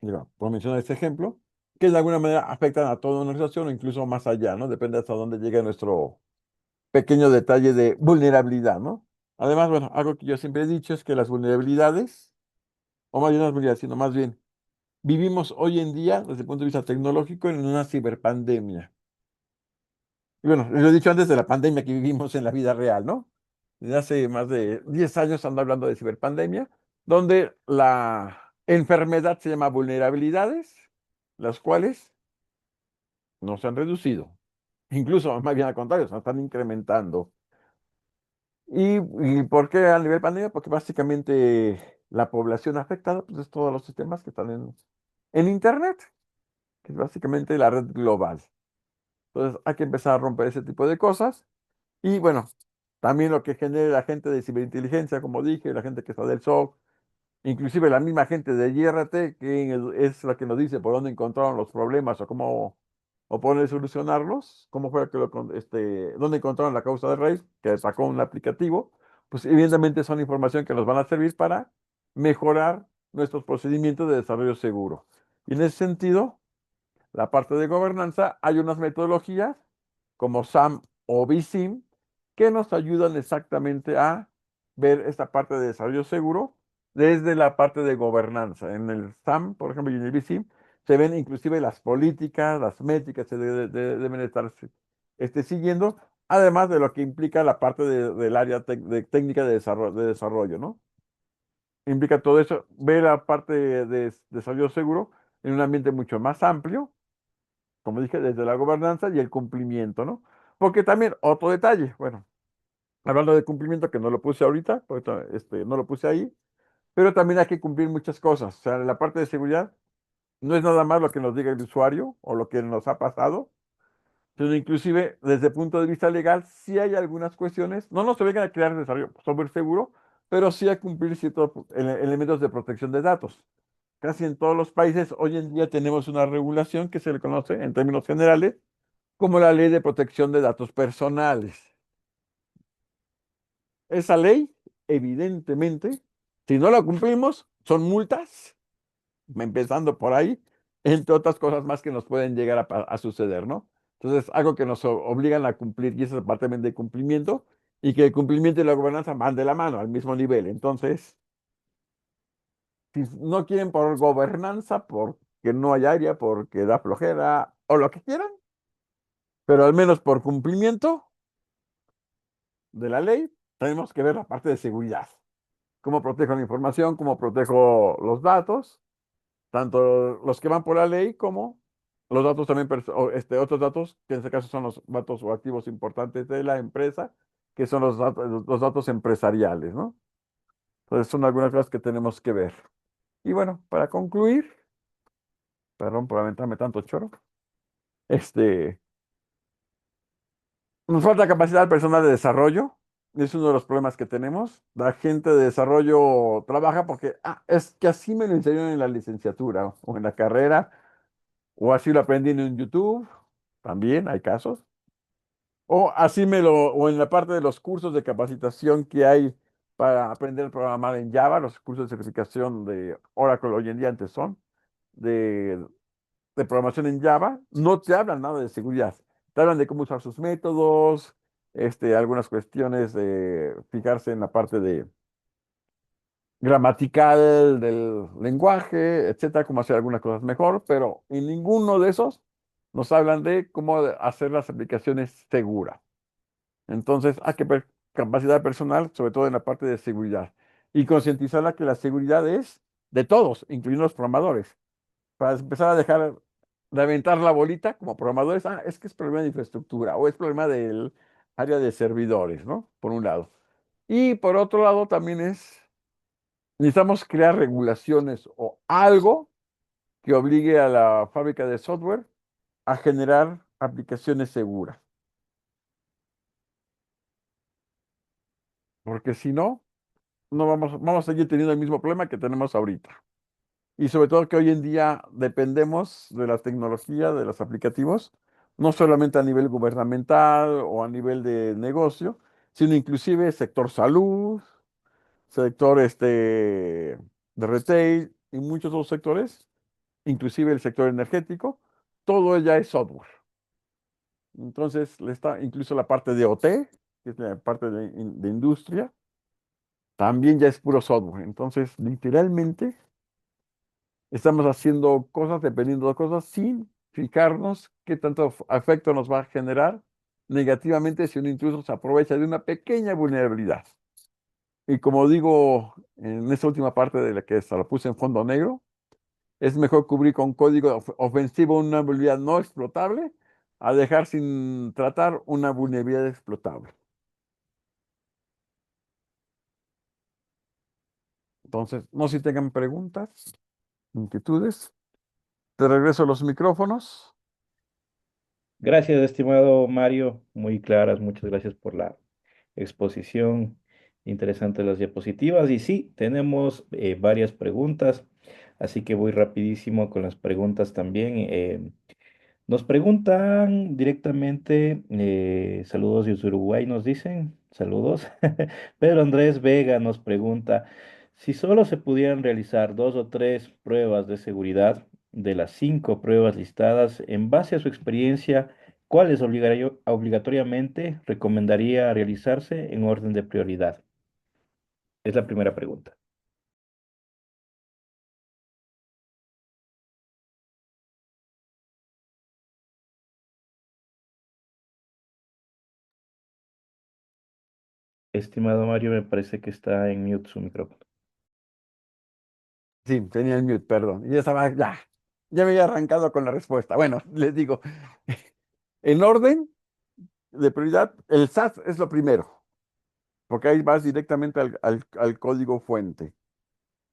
digo, por mencionar este ejemplo, que de alguna manera afectan a toda una organización o incluso más allá, ¿no? Depende hasta dónde llegue nuestro pequeño detalle de vulnerabilidad, ¿no? Además, bueno, algo que yo siempre he dicho es que las vulnerabilidades, o más bien no las vulnerabilidades, sino más bien, vivimos hoy en día, desde el punto de vista tecnológico, en una ciberpandemia. Y bueno, lo he dicho antes de la pandemia que vivimos en la vida real, ¿no? Desde hace más de 10 años ando hablando de ciberpandemia, donde la enfermedad se llama vulnerabilidades, las cuales no se han reducido. Incluso, más bien al contrario, se están incrementando. ¿Y por qué a nivel pandemia? Porque básicamente la población afectada pues, es todos los sistemas que están en Internet, que es básicamente la red global. Entonces hay que empezar a romper ese tipo de cosas. Y bueno, también lo que genera la gente de ciberinteligencia, como dije, la gente que está del SOC, inclusive la misma gente de IRT, que es la que nos dice por dónde encontraron los problemas o cómo, o por dónde solucionarlos, cómo fue que dónde encontraron la causa de raíz, que sacó un aplicativo, pues evidentemente son información que nos van a servir para mejorar nuestros procedimientos de desarrollo seguro. Y en ese sentido, la parte de gobernanza, hay unas metodologías como SAM o BSIM que nos ayudan exactamente a ver esta parte de desarrollo seguro desde la parte de gobernanza. En el SAM, por ejemplo, y en el BSIM, se ven inclusive las políticas, las métricas que deben estar siguiendo, además de lo que implica la parte del área técnica de desarrollo, ¿no? Implica todo eso, ver la parte de desarrollo seguro en un ambiente mucho más amplio, como dije, desde la gobernanza y el cumplimiento, ¿no? Porque también otro detalle, bueno, hablando de cumplimiento, que no lo puse ahorita, porque no lo puse ahí, pero también hay que cumplir muchas cosas. O sea, en la parte de seguridad no es nada más lo que nos diga el usuario o lo que nos ha pasado, sino inclusive desde el punto de vista legal, sí hay algunas cuestiones, no nos obligan a crear desarrollo software seguro, pero sí a cumplir ciertos elementos de protección de datos. Casi en todos los países hoy en día tenemos una regulación que se le conoce en términos generales como la Ley de Protección de Datos Personales. Esa ley, evidentemente, si no la cumplimos, son multas, empezando por ahí, entre otras cosas más que nos pueden llegar a suceder, ¿no? Entonces, algo que nos obligan a cumplir, y esa es parte también del cumplimiento, y que el cumplimiento y la gobernanza van de la mano, al mismo nivel. Entonces, si no quieren por gobernanza, porque no hay área, porque da flojera, o lo que quieran, pero al menos por cumplimiento de la ley, tenemos que ver la parte de seguridad. Cómo protejo la información, cómo protejo los datos, tanto los que van por la ley como los datos también, otros datos, que en este caso son los datos o activos importantes de la empresa, que son los datos empresariales, ¿no? Entonces son algunas cosas que tenemos que ver. Y bueno, para concluir, perdón por aventarme tanto choro, este, nos falta capacidad personal de desarrollo. Es uno de los problemas que tenemos. La gente de desarrollo trabaja porque, es que así me lo enseñaron en la licenciatura o en la carrera, o así lo aprendí en YouTube, también hay casos. O en la parte de los cursos de capacitación que hay para aprender a programar en Java, los cursos de certificación de Oracle hoy en día antes son, de, de programación en Java, no te hablan nada de seguridad. Te hablan de cómo usar sus métodos, algunas cuestiones de fijarse en la parte de gramatical del lenguaje, etcétera, cómo hacer algunas cosas mejor, pero en ninguno de esos nos hablan de cómo hacer las aplicaciones seguras. Entonces, hay que ver capacidad personal, sobre todo en la parte de seguridad, y concientizarla que la seguridad es de todos, incluyendo los programadores, para empezar a dejar de aventar la bolita como programadores. Es que es problema de infraestructura o es problema del área de servidores, ¿no? Por un lado. Y por otro lado, también necesitamos crear regulaciones o algo que obligue a la fábrica de software a generar aplicaciones seguras, porque si no, no vamos a seguir teniendo el mismo problema que tenemos ahorita. Y sobre todo que hoy en día dependemos de la tecnología, de los aplicativos, no solamente a nivel gubernamental o a nivel de negocio, sino inclusive sector salud, sector de retail y muchos otros sectores, inclusive el sector energético, todo ya es software. Entonces, le está incluso la parte de OT, que es la parte de industria, también ya es puro software. Entonces, literalmente, estamos haciendo cosas, dependiendo de cosas, sin fijarnos qué tanto efecto nos va a generar negativamente si un intruso se aprovecha de una pequeña vulnerabilidad. Y como digo en esta última parte de la que se lo puse en fondo negro, es mejor cubrir con código ofensivo una vulnerabilidad no explotable a dejar sin tratar una vulnerabilidad explotable. Entonces, no sé si tengan preguntas, inquietudes. Te regreso los micrófonos.
Gracias, estimado Mario. Muy claras. Muchas gracias por la exposición interesante de las diapositivas. Y sí, tenemos varias preguntas, así que voy rapidísimo con las preguntas también. Nos preguntan directamente, saludos desde Uruguay, nos dicen, saludos. Pedro Andrés Vega nos pregunta, si solo se pudieran realizar dos o tres pruebas de seguridad de las cinco pruebas listadas, en base a su experiencia, ¿cuáles obligatoriamente recomendaría realizarse en orden de prioridad? Es la primera pregunta. Estimado Mario, me parece que está en mute su micrófono.
Sí, tenía el mute, perdón. Y ya me había arrancado con la respuesta. Bueno, les digo, en orden de prioridad, el SAS es lo primero, porque ahí vas directamente al código fuente.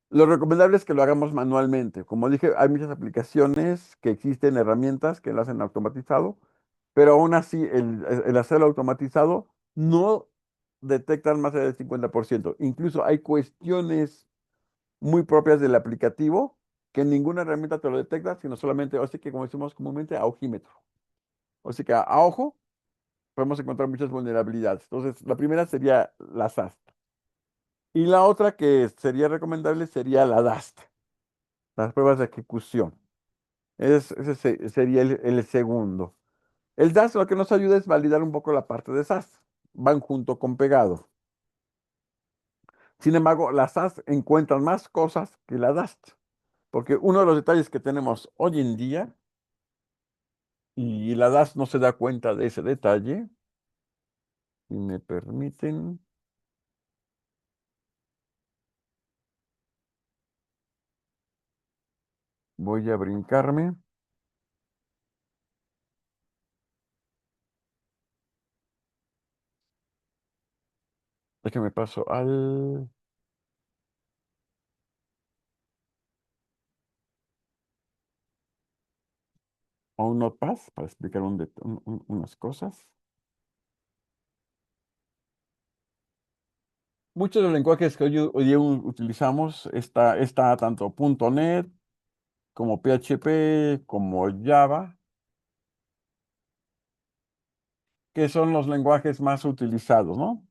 Lo recomendable es que lo hagamos manualmente. Como dije, hay muchas aplicaciones que existen, herramientas que lo hacen automatizado, pero aún así el hacerlo automatizado no detectan más allá del 50%. Incluso hay cuestiones muy propias del aplicativo que ninguna herramienta te lo detecta, sino solamente, así que como decimos comúnmente, a ojímetro. O sea que a ojo podemos encontrar muchas vulnerabilidades. Entonces, la primera sería la SAST. Y la otra que sería recomendable sería la DAST, las pruebas de ejecución. Sería el segundo. El DAST lo que nos ayuda es validar un poco la parte de SAS. Van junto con pegado. Sin embargo, las SAS encuentran más cosas que la DAST. Porque uno de los detalles que tenemos hoy en día, y la DAST no se da cuenta de ese detalle, si me permiten, voy a brincarme. Déjame paso a un Notepad para explicar unas cosas. Muchos de los lenguajes que hoy día utilizamos está tanto .NET como PHP como Java, que son los lenguajes más utilizados, ¿no?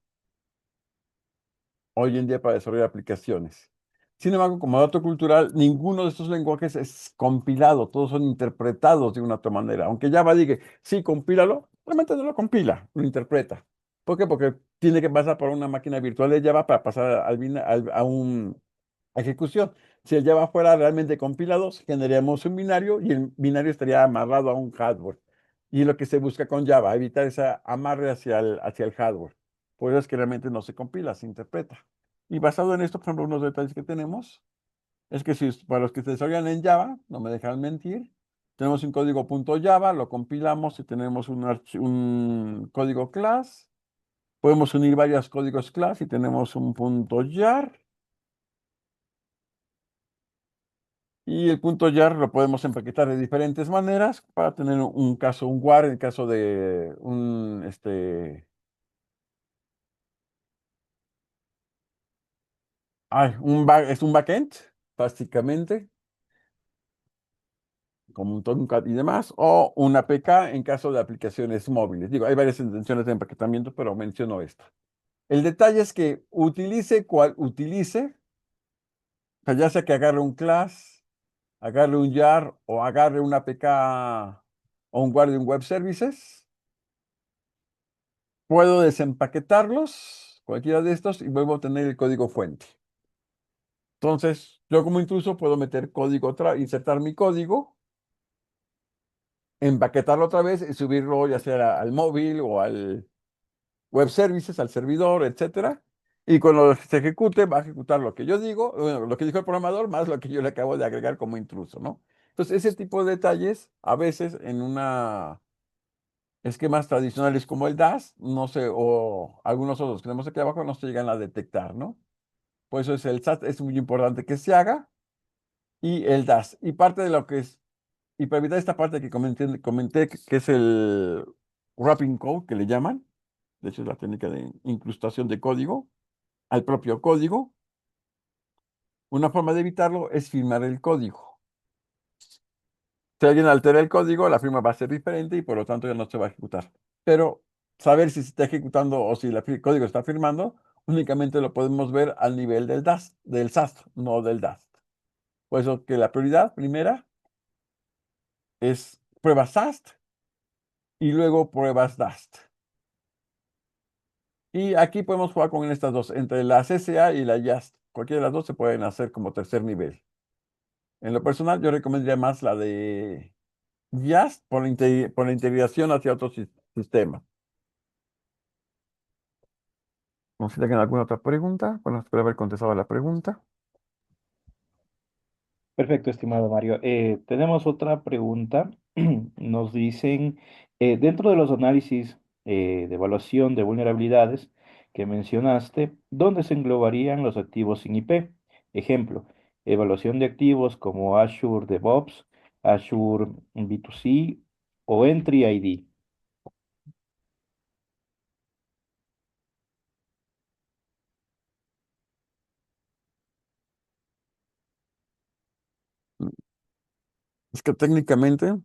Hoy en día para desarrollar aplicaciones. Sin embargo, como dato cultural, ninguno de estos lenguajes es compilado, todos son interpretados de una otra manera. Aunque Java diga, sí, compílalo, realmente no lo compila, lo interpreta. ¿Por qué? Porque tiene que pasar por una máquina virtual de Java para pasar a un ejecución. Si el Java fuera realmente compilado, generaríamos un binario y el binario estaría amarrado a un hardware. Y es lo que se busca con Java, evitar ese amarre hacia el hardware. Por eso es que realmente no se compila, se interpreta. Y basado en esto, por ejemplo, unos detalles que tenemos es que si para los que se desarrollan en Java, no me dejan mentir, tenemos un código .java, lo compilamos y tenemos un código class. Podemos unir varios códigos class y tenemos un .jar. Y el .jar lo podemos empaquetar de diferentes maneras para tener un caso, un WAR, en el caso de es un backend, básicamente, como un Tomcat y demás, o un APK en caso de aplicaciones móviles. Digo, hay varias intenciones de empaquetamiento, pero menciono esta. El detalle es que utilice cual utilice, o sea, ya sea que agarre un class, agarre un jar o agarre un APK o un WAR de un web services, puedo desempaquetarlos, cualquiera de estos, y vuelvo a tener el código fuente. Entonces, yo como intruso puedo meter código, insertar mi código, empaquetarlo otra vez y subirlo ya sea al móvil o al web services, al servidor, etcétera. Y cuando se ejecute, va a ejecutar lo que yo digo, bueno, lo que dijo el programador, más lo que yo le acabo de agregar como intruso, ¿no? Entonces, ese tipo de detalles, a veces en una esquemas tradicionales como el DAS, no sé, o algunos otros que tenemos aquí abajo, no se llegan a detectar, ¿no? Por eso el SAT es muy importante que se haga y el DAS. Y parte de lo que es, y para evitar esta parte que comenté que es el wrapping code, que le llaman, de hecho es la técnica de incrustación de código al propio código, una forma de evitarlo es firmar el código. Si alguien altera el código, la firma va a ser diferente y por lo tanto ya no se va a ejecutar. Pero saber si se está ejecutando o si el código está firmando, únicamente lo podemos ver al nivel del DAS, del SAST, no del DAST. Por eso que la prioridad primera es pruebas SAST y luego pruebas DAST. Y aquí podemos jugar con estas dos, entre la CSA y la YAST. Cualquiera de las dos se pueden hacer como tercer nivel. En lo personal, yo recomendaría más la de YAST por la integración hacia otros sistemas. No sé si tengan alguna otra pregunta. Bueno, espero haber contestado la pregunta.
Perfecto, estimado Mario. Tenemos otra pregunta. Nos dicen, dentro de los análisis de evaluación de vulnerabilidades que mencionaste, ¿dónde se englobarían los activos sin IP? Ejemplo, evaluación de activos como Azure DevOps, Azure B2C o Entry ID.
Es que técnicamente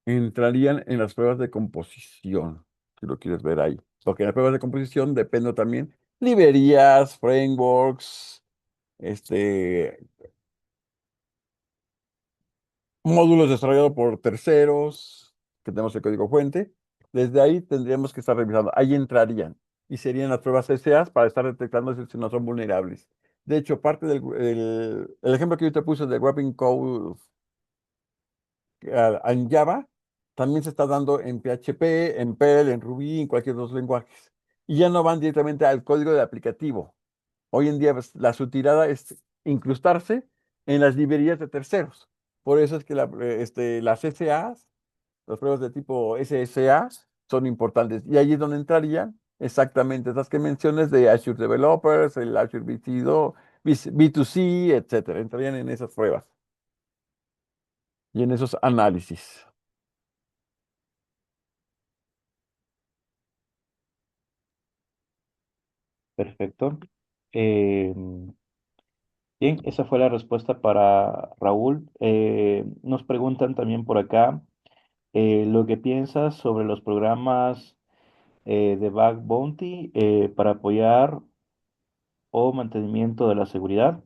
entrarían en las pruebas de composición, si lo quieres ver ahí. Porque en las pruebas de composición depende también librerías, frameworks, este, módulos desarrollados por terceros, que tenemos el código fuente. Desde ahí tendríamos que estar revisando. Ahí entrarían y serían las pruebas SAs para estar detectando si no son vulnerables. De hecho, parte el ejemplo que yo te puse de Wrapping Code en Java también se está dando en PHP, en Perl, en Ruby, en cualquier dos lenguajes. Y ya no van directamente al código de aplicativo. Hoy en día pues, la sutilada es incrustarse en las librerías de terceros. Por eso es que las SAs, las pruebas de tipo SSA, son importantes. Y ahí es donde entrarían exactamente esas que menciones de Azure Developers, el Azure BC2, B2C, etcétera. Entrarían en esas pruebas y en esos análisis.
Perfecto. Eh, Bien, esa fue la respuesta para Raúl. Nos preguntan también por acá lo que piensas sobre los programas de Bug Bounty para apoyar o mantenimiento de la seguridad,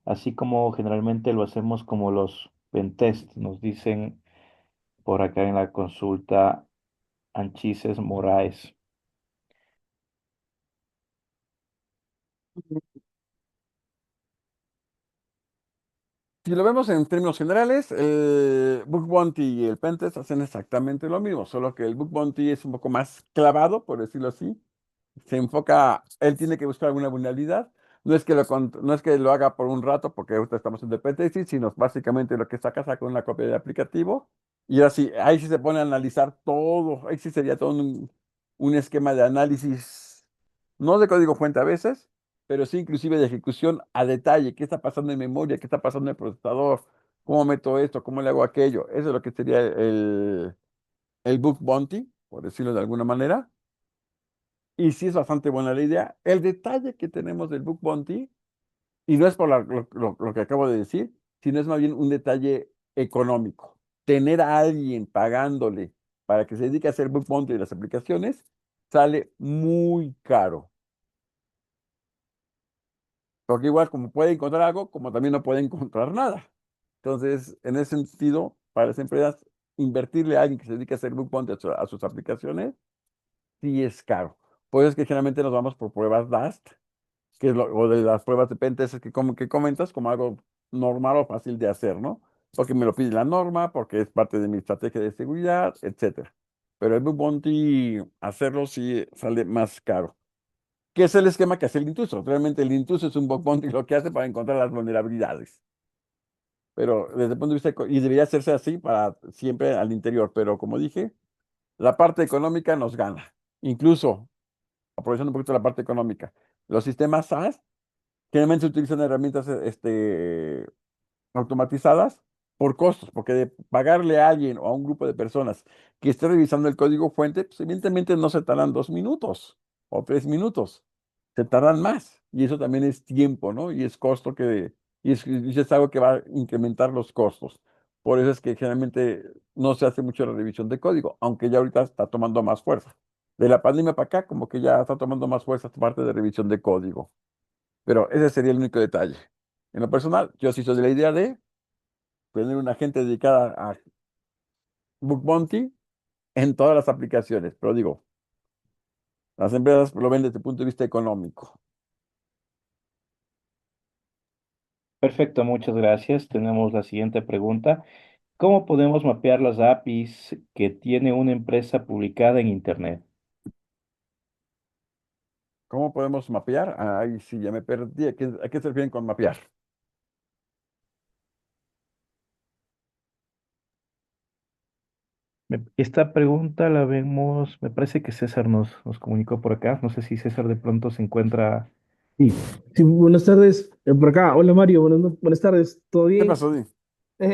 así como generalmente lo hacemos como los pentest, nos dicen por acá en la consulta Anchises Moraes.
Si lo vemos en términos generales, el Bug Bounty y el Pentest hacen exactamente lo mismo, solo que el Bug Bounty es un poco más clavado, por decirlo así. Se enfoca, él tiene que buscar alguna vulnerabilidad. No es que lo haga por un rato, porque ahorita estamos en dependency, sino básicamente lo que saca una copia del aplicativo. Y así, ahí sí se pone a analizar todo, ahí sí sería todo un esquema de análisis, no de código fuente a veces, pero sí inclusive de ejecución a detalle, qué está pasando en memoria, qué está pasando en el procesador, cómo meto esto, cómo le hago aquello. Eso es lo que sería el bug bounty, por decirlo de alguna manera. Y sí es bastante buena la idea. El detalle que tenemos del bug bounty, y no es por lo que acabo de decir, sino es más bien un detalle económico. Tener a alguien pagándole para que se dedique a hacer bug bounty de las aplicaciones sale muy caro. Porque igual como puede encontrar algo, como también no puede encontrar nada. Entonces, en ese sentido, para las empresas, invertirle a alguien que se dedique a hacer bug bounty a sus aplicaciones, sí es caro. Por eso es que generalmente nos vamos por pruebas DAST, que es o de las pruebas de pentest que comentas, como algo normal o fácil de hacer, ¿no? Porque me lo pide la norma, porque es parte de mi estrategia de seguridad, etcétera. Pero el bug bounty, hacerlo sí sale más caro. ¿Qué es el esquema que hace el intruso? Realmente el intruso es un bug bounty lo que hace para encontrar las vulnerabilidades. Pero desde el punto de vista, y debería hacerse así para siempre al interior, pero como dije, la parte económica nos gana. Incluso, aprovechando un poquito la parte económica, los sistemas SaaS generalmente se utilizan herramientas automatizadas por costos, porque de pagarle a alguien o a un grupo de personas que esté revisando el código fuente, pues evidentemente no se tardan 2 minutos o 3 minutos, se tardan más. Y eso también es tiempo, ¿no? Y es costo y es algo que va a incrementar los costos. Por eso es que generalmente no se hace mucho la revisión de código, aunque ya ahorita está tomando más fuerza. De la pandemia para acá, como que ya está tomando más fuerza esta parte de revisión de código. Pero ese sería el único detalle. En lo personal, yo sí soy de la idea de tener una gente dedicada a Book Bounty en todas las aplicaciones. Pero digo, las empresas lo ven desde el punto de vista económico.
Perfecto, muchas gracias. Tenemos la siguiente pregunta. ¿Cómo podemos mapear las APIs que tiene una empresa publicada en Internet?
¿Cómo podemos mapear? Ay, sí, ya me perdí. A qué se refieren con mapear?
Esta pregunta la vemos, me parece que César nos comunicó por acá. No sé si César de pronto se encuentra.
Sí, sí, buenas tardes. Por acá, hola Mario, buenas tardes, ¿todo
¿Qué
bien?
pasó, Di?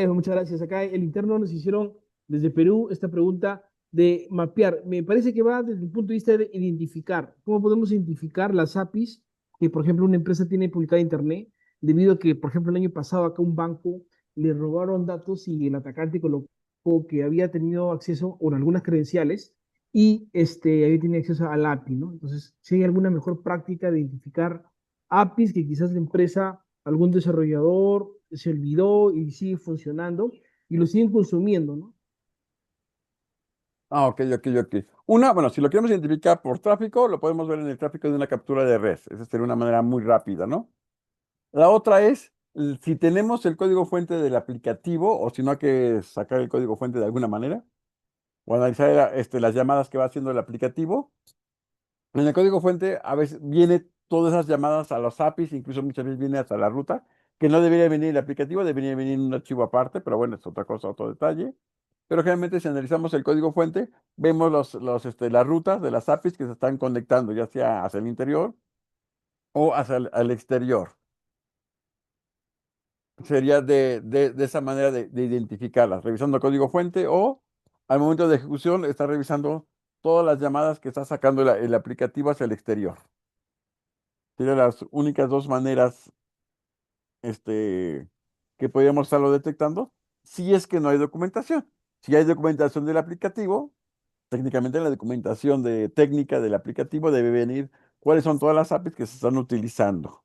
Muchas gracias. Acá el interno nos hicieron desde Perú esta pregunta de mapear. Me parece que va desde el punto de vista de identificar. ¿Cómo podemos identificar las APIs que, por ejemplo, una empresa tiene publicada en Internet? Debido a que, por ejemplo, el año pasado acá un banco le robaron datos y el atacante colocó o que había tenido acceso a algunas credenciales y había tenido acceso al API, ¿no? Entonces, si hay alguna mejor práctica de identificar APIs que quizás la empresa, algún desarrollador se olvidó y sigue funcionando y lo siguen consumiendo, ¿no?
Ah, ok, ok, ok. Una, bueno, si lo queremos identificar por tráfico, lo podemos ver en el tráfico de una captura de red. Esa sería una manera muy rápida, ¿no? La otra es, si tenemos el código fuente del aplicativo, o si no hay que sacar el código fuente de alguna manera, o analizar las llamadas que va haciendo el aplicativo. En el código fuente a veces viene todas esas llamadas a los APIs, incluso muchas veces viene hasta la ruta, que no debería venir el aplicativo, debería venir en un archivo aparte, pero bueno, es otra cosa, otro detalle. Pero generalmente si analizamos el código fuente, vemos las rutas de las APIs que se están conectando, ya sea hacia el interior o hacia el exterior. Sería de esa manera de identificarlas, revisando el código fuente o al momento de ejecución está revisando todas las llamadas que está sacando el aplicativo hacia el exterior. Serían las únicas dos maneras que podríamos estarlo detectando si es que no hay documentación. Si hay documentación del aplicativo, técnicamente en la documentación técnica del aplicativo debe venir cuáles son todas las APIs que se están utilizando.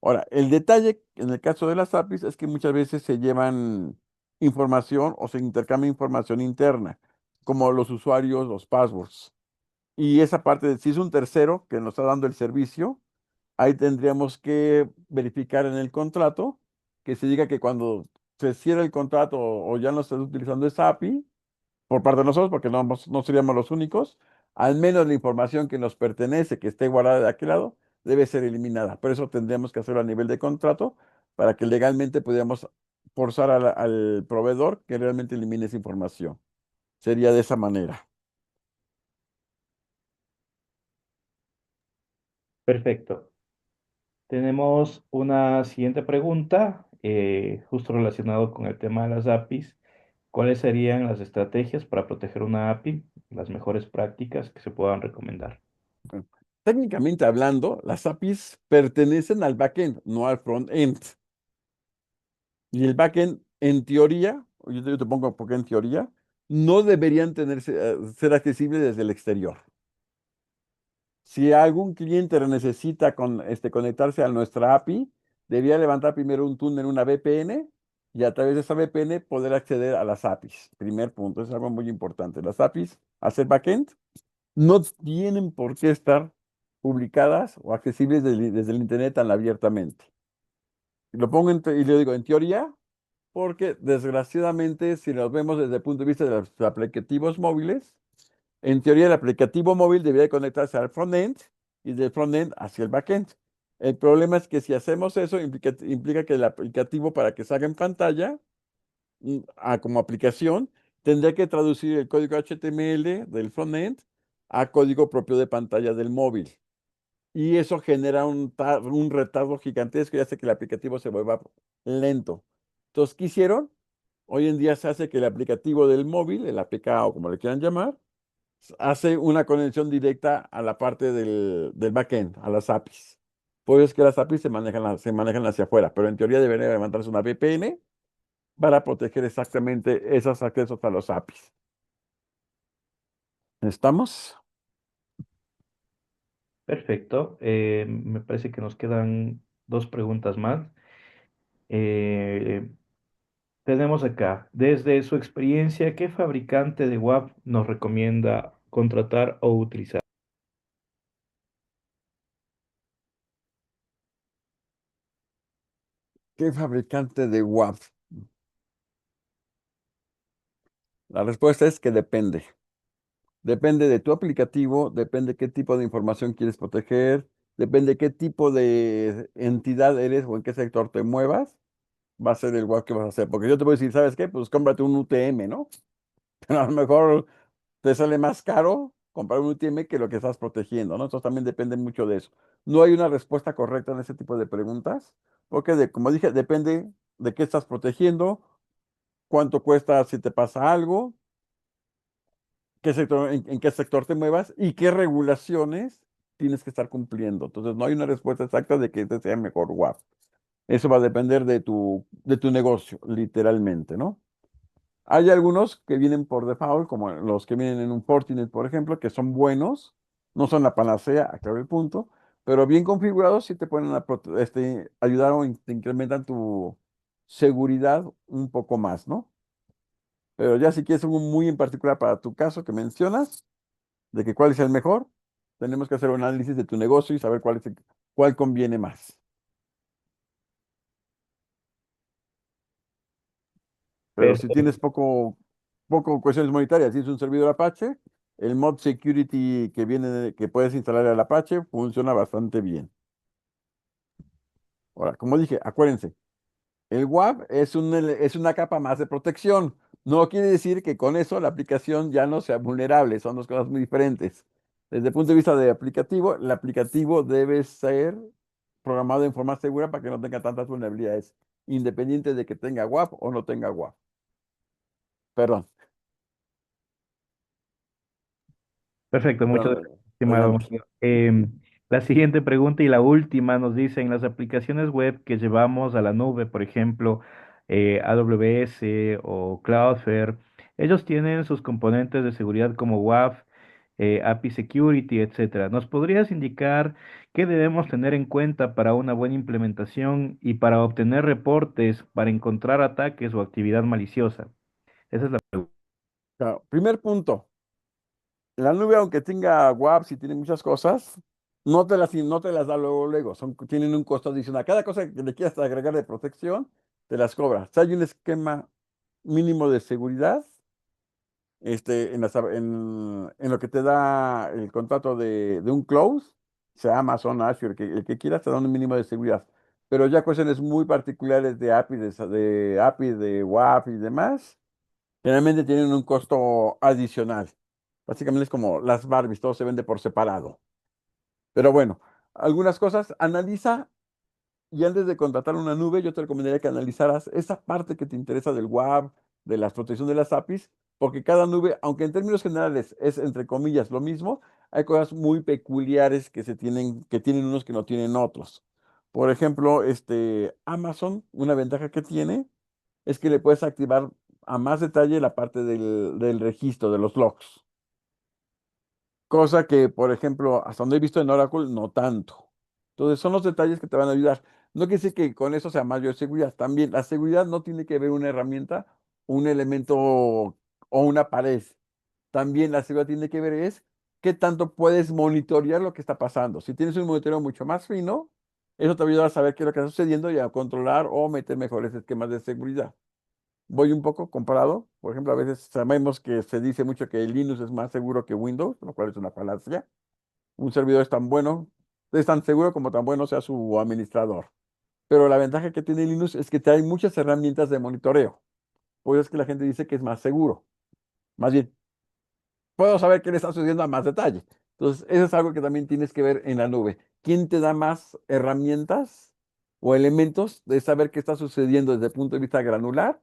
Ahora, el detalle en el caso de las APIs es que muchas veces se llevan información o se intercambia información interna, como los usuarios, los passwords. Y esa parte, si es un tercero que nos está dando el servicio, ahí tendríamos que verificar en el contrato que se diga que cuando se cierra el contrato o ya no estás utilizando esa API, por parte de nosotros, porque no seríamos los únicos, al menos la información que nos pertenece, que esté guardada de aquel lado, debe ser eliminada. Por eso tendríamos que hacerlo a nivel de contrato para que legalmente pudiéramos forzar al proveedor que realmente elimine esa información. Sería de esa manera.
Perfecto. Tenemos una siguiente pregunta, justo relacionado con el tema de las APIs. ¿Cuáles serían las estrategias para proteger una API? Las mejores prácticas que se puedan recomendar.
Bueno, técnicamente hablando, las APIs pertenecen al backend, no al frontend. Y el backend, en teoría, yo te pongo porque en teoría, no deberían ser accesibles desde el exterior. Si algún cliente necesita conectarse a nuestra API, debía levantar primero un túnel, una VPN, y a través de esa VPN poder acceder a las APIs. Primer punto, es algo muy importante. Las APIs, al ser backend, no tienen por qué estar publicadas o accesibles desde el Internet tan abiertamente. Lo pongo y le digo en teoría, porque desgraciadamente, si nos vemos desde el punto de vista de los aplicativos móviles, en teoría, el aplicativo móvil debería conectarse al frontend y del frontend hacia el backend. El problema es que si hacemos eso, implica que el aplicativo, para que salga en pantalla, como aplicación, tendría que traducir el código HTML del frontend a código propio de pantalla del móvil. Y eso genera un retardo gigantesco y hace que el aplicativo se vuelva lento. Entonces, ¿qué hicieron? Hoy en día se hace que el aplicativo del móvil, el APK o como le quieran llamar, hace una conexión directa a la parte del backend, a las APIs. Por eso es que las APIs se manejan hacia afuera, pero en teoría debería levantarse una VPN para proteger exactamente esos accesos a los APIs. ¿Estamos?
Perfecto. Me parece que nos quedan dos preguntas más. Eh, Tenemos acá, desde su experiencia, ¿qué fabricante de WAP nos recomienda contratar o utilizar?
¿Qué fabricante de WAP? La respuesta es que depende. Depende de tu aplicativo, depende qué tipo de información quieres proteger, depende qué tipo de entidad eres o en qué sector te muevas, va a ser el WAP que vas a hacer. Porque yo te voy a decir, ¿sabes qué? Pues cómprate un UTM, ¿no? Pero a lo mejor te sale más caro comprar un UTM que lo que estás protegiendo, ¿no? Entonces también depende mucho de eso. No hay una respuesta correcta en ese tipo de preguntas, porque como dije, depende de qué estás protegiendo, cuánto cuesta si te pasa algo, en qué sector te muevas y qué regulaciones tienes que estar cumpliendo. Entonces no hay una respuesta exacta de que este sea mejor WAP. Eso va a depender de tu negocio, literalmente, ¿no? Hay algunos que vienen por default, como los que vienen en un Fortinet, por ejemplo, que son buenos, no son la panacea, aclaro el punto, pero bien configurados sí te pueden ayudar o te incrementan tu seguridad un poco más, ¿no? Pero ya si quieres uno muy en particular para tu caso que mencionas, de que cuál es el mejor, tenemos que hacer un análisis de tu negocio y saber cuál conviene más. Pero si
Perfecto.
tienes poco cuestiones monetarias, si es un servidor Apache, el mod security que puedes instalar al Apache funciona bastante bien. Ahora, como dije, acuérdense, el WAF es una capa más de protección. No quiere decir que con eso la aplicación ya no sea vulnerable, son dos cosas muy diferentes. Desde el punto de vista de aplicativo, el aplicativo debe ser programado en forma segura para que no tenga tantas vulnerabilidades, independiente de que tenga WAF o no tenga WAF. Perdón,
Perfecto, muchas
perdón,
gracias, estimado
adelante.
Mario. La siguiente pregunta y la última nos dice, en las aplicaciones web que llevamos a la nube, por ejemplo, AWS o Cloudflare, ellos tienen sus componentes de seguridad como WAF, API Security, etcétera. ¿Nos podrías indicar qué debemos tener en cuenta para una buena implementación y para obtener reportes para encontrar ataques o actividad maliciosa? Esa es la pregunta.
Claro, primer punto, la nube, aunque tenga WAPs y tiene muchas cosas, no te las da luego. Tienen un costo adicional. Cada cosa que le quieras agregar de protección, te las cobra. Si hay un esquema mínimo de seguridad, en lo que te da el contrato de un close, sea Amazon, Azure, el que quieras, te da un mínimo de seguridad. Pero ya cuestiones muy particulares de API, de API, de WAF y demás, generalmente tienen un costo adicional. Básicamente es como las Barbies, todo se vende por separado. Pero bueno, algunas cosas, analiza y antes de contratar una nube, yo te recomendaría que analizaras esa parte que te interesa del WAF, de la protección de las APIs, porque cada nube, aunque en términos generales es entre comillas lo mismo, hay cosas muy peculiares que tienen unos que no tienen otros. Por ejemplo, Amazon, una ventaja que tiene es que le puedes activar a más detalle la parte del registro, de los logs. Cosa que, por ejemplo, hasta donde he visto en Oracle, no tanto. Entonces, son los detalles que te van a ayudar. No quiere decir que con eso sea mayor seguridad. También la seguridad no tiene que ver una herramienta, un elemento o una pared. También la seguridad tiene que ver es qué tanto puedes monitorear lo que está pasando. Si tienes un monitoreo mucho más fino, eso te va a ayudar a saber qué es lo que está sucediendo y a controlar o meter mejores esquemas de seguridad. Voy un poco comparado. Por ejemplo, a veces sabemos que se dice mucho que Linux es más seguro que Windows, lo cual es una falacia. Un servidor es tan bueno, es tan seguro como tan bueno sea su administrador. Pero la ventaja que tiene Linux es que te hay muchas herramientas de monitoreo. Por eso es que la gente dice que es más seguro. Más bien, puedo saber qué le está sucediendo a más detalle. Entonces, eso es algo que también tienes que ver en la nube. ¿Quién te da más herramientas o elementos de saber qué está sucediendo desde el punto de vista granular?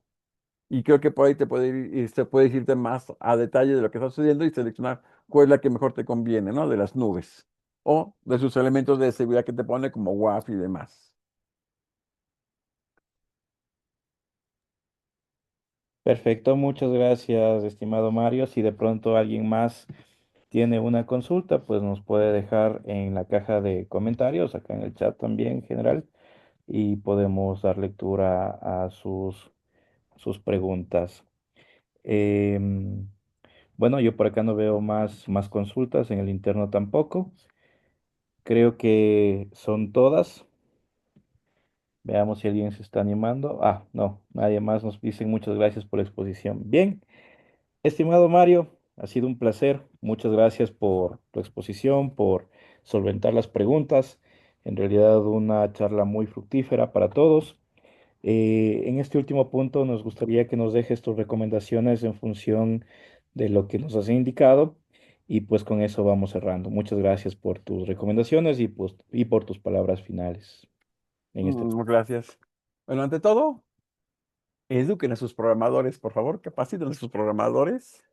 Y creo que por ahí te puedes irte más a detalle de lo que está sucediendo y seleccionar cuál es la que mejor te conviene, ¿no? De las nubes o de sus elementos de seguridad que te pone como WAF y demás.
Perfecto, muchas gracias, estimado Mario. Si de pronto alguien más tiene una consulta, pues nos puede dejar en la caja de comentarios, acá en el chat también en general, y podemos dar lectura a sus preguntas. Em, bueno, yo por acá no veo más consultas, en el interno tampoco. Creo que son todas. Veamos si alguien se está animando. Ah, no, nadie más nos dicen muchas gracias por la exposición. Bien. Estimado Mario, ha sido un placer. Muchas gracias por tu exposición, por solventar las preguntas. En realidad, una charla muy fructífera para todos. En este último punto, nos gustaría que nos dejes tus recomendaciones en función de lo que nos has indicado. Y pues con eso vamos cerrando. Muchas gracias por tus recomendaciones y por tus palabras finales en este.
Gracias. Bueno, ante todo, eduquen a sus programadores, por favor, capaciten a sus programadores,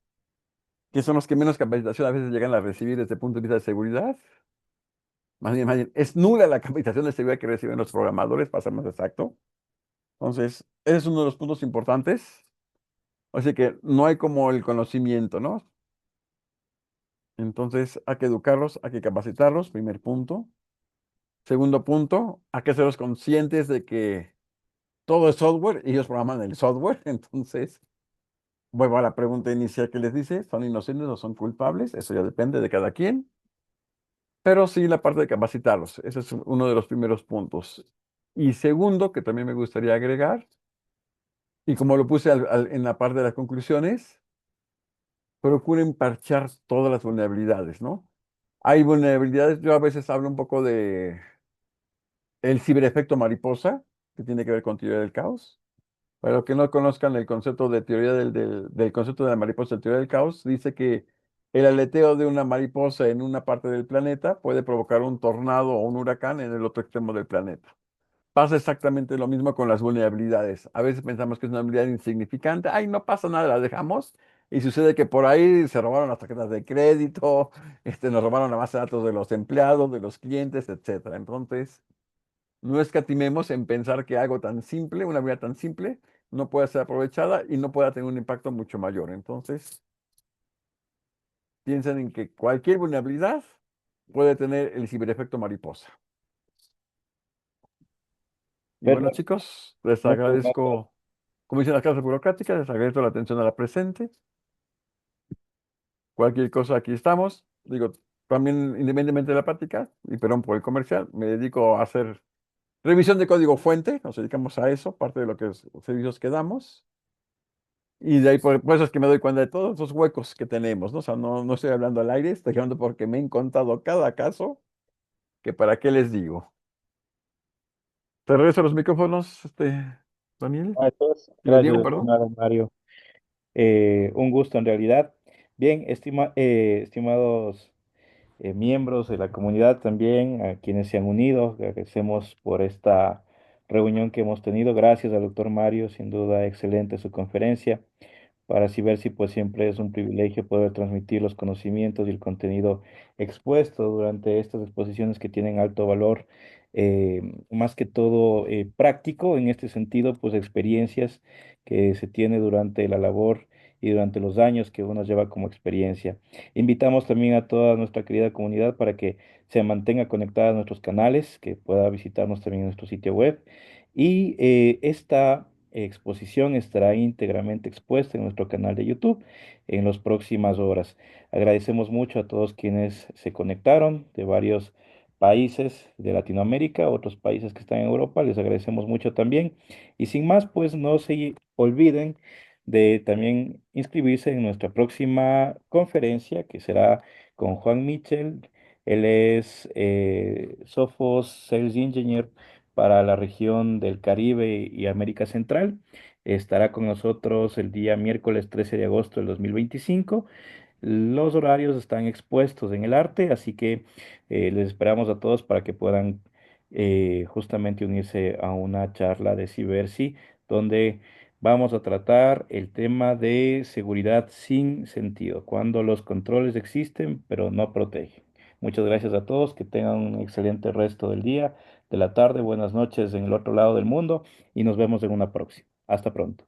que son los que menos capacitación a veces llegan a recibir desde el punto de vista de seguridad. Más bien, es nula la capacitación de seguridad que reciben los programadores, para ser más exacto. Entonces, ese es uno de los puntos importantes. Así que no hay como el conocimiento, ¿no? Entonces hay que educarlos, hay que capacitarlos, primer punto. Segundo punto, hay que hacerlos conscientes de que todo es software y ellos programan el software. Entonces, vuelvo a la pregunta inicial que les dice, ¿son inocentes o son culpables? Eso ya depende de cada quien. Pero sí la parte de capacitarlos, ese es uno de los primeros puntos. Y segundo, que también me gustaría agregar, y como lo puse en la parte de las conclusiones, procuren parchar todas las vulnerabilidades, ¿no? Hay vulnerabilidades, yo a veces hablo un poco de el ciberefecto mariposa, que tiene que ver con teoría del caos. Para los que no conozcan el concepto de teoría del concepto de la mariposa de teoría del caos, dice que el aleteo de una mariposa en una parte del planeta puede provocar un tornado o un huracán en el otro extremo del planeta. Pasa exactamente lo mismo con las vulnerabilidades. A veces pensamos que es una habilidad insignificante. Ay, no pasa nada, la dejamos. Y sucede que por ahí se robaron las tarjetas de crédito, nos robaron la base de datos de los empleados, de los clientes, etcétera. Entonces, no escatimemos en pensar que algo tan simple, una habilidad tan simple, no puede ser aprovechada y no pueda tener un impacto mucho mayor. Entonces, piensen en que cualquier vulnerabilidad puede tener el ciberefecto mariposa. Y bueno,
Perfecto.
chicos, les
Muchas gracias.
agradezco, como dicen las clases burocráticas, les agradezco la atención a la presente. Cualquier cosa, aquí estamos. Digo, también independientemente de la práctica, y perdón por el comercial, me dedico a hacer revisión de código fuente, nos dedicamos a eso, parte de lo que es los servicios que damos. Y de ahí por eso es que me doy cuenta de todos esos huecos que tenemos, ¿no? O sea, no estoy hablando al aire, estoy hablando porque me he contado cada caso, que para qué les digo. Te regreso los micrófonos, Daniel,
Gracias,
y
gracias,
Diego, perdón.
estimado Mario. Un gusto en realidad. Bien, estimados miembros de la comunidad también, a quienes se han unido, agradecemos por esta reunión que hemos tenido. Gracias al doctor Mario, sin duda excelente su conferencia. Para así ver si pues siempre es un privilegio poder transmitir los conocimientos y el contenido expuesto durante estas exposiciones que tienen alto valor, más que todo práctico, en este sentido, pues experiencias que se tiene durante la labor y durante los años que uno lleva como experiencia. Invitamos también a toda nuestra querida comunidad para que se mantenga conectada a nuestros canales, que pueda visitarnos también en nuestro sitio web. Y esta exposición estará íntegramente expuesta en nuestro canal de YouTube en las próximas horas. Agradecemos mucho a todos quienes se conectaron de varios países de Latinoamérica, otros países que están en Europa, les agradecemos mucho también. Y sin más, pues no se olviden de también inscribirse en nuestra próxima conferencia que será con Juan Mitchell. Él es Sophos Sales Engineer para la región del Caribe y América Central. Estará con nosotros el día miércoles 13 de agosto del 2025. Los horarios están expuestos en el arte, así que les esperamos a todos para que puedan justamente unirse a una charla de Cibersi, donde vamos a tratar el tema de seguridad sin sentido, cuando los controles existen pero no protegen. Muchas gracias a todos, que tengan un excelente resto del día, de la tarde, buenas noches en el otro lado del mundo y nos vemos en una próxima. Hasta pronto.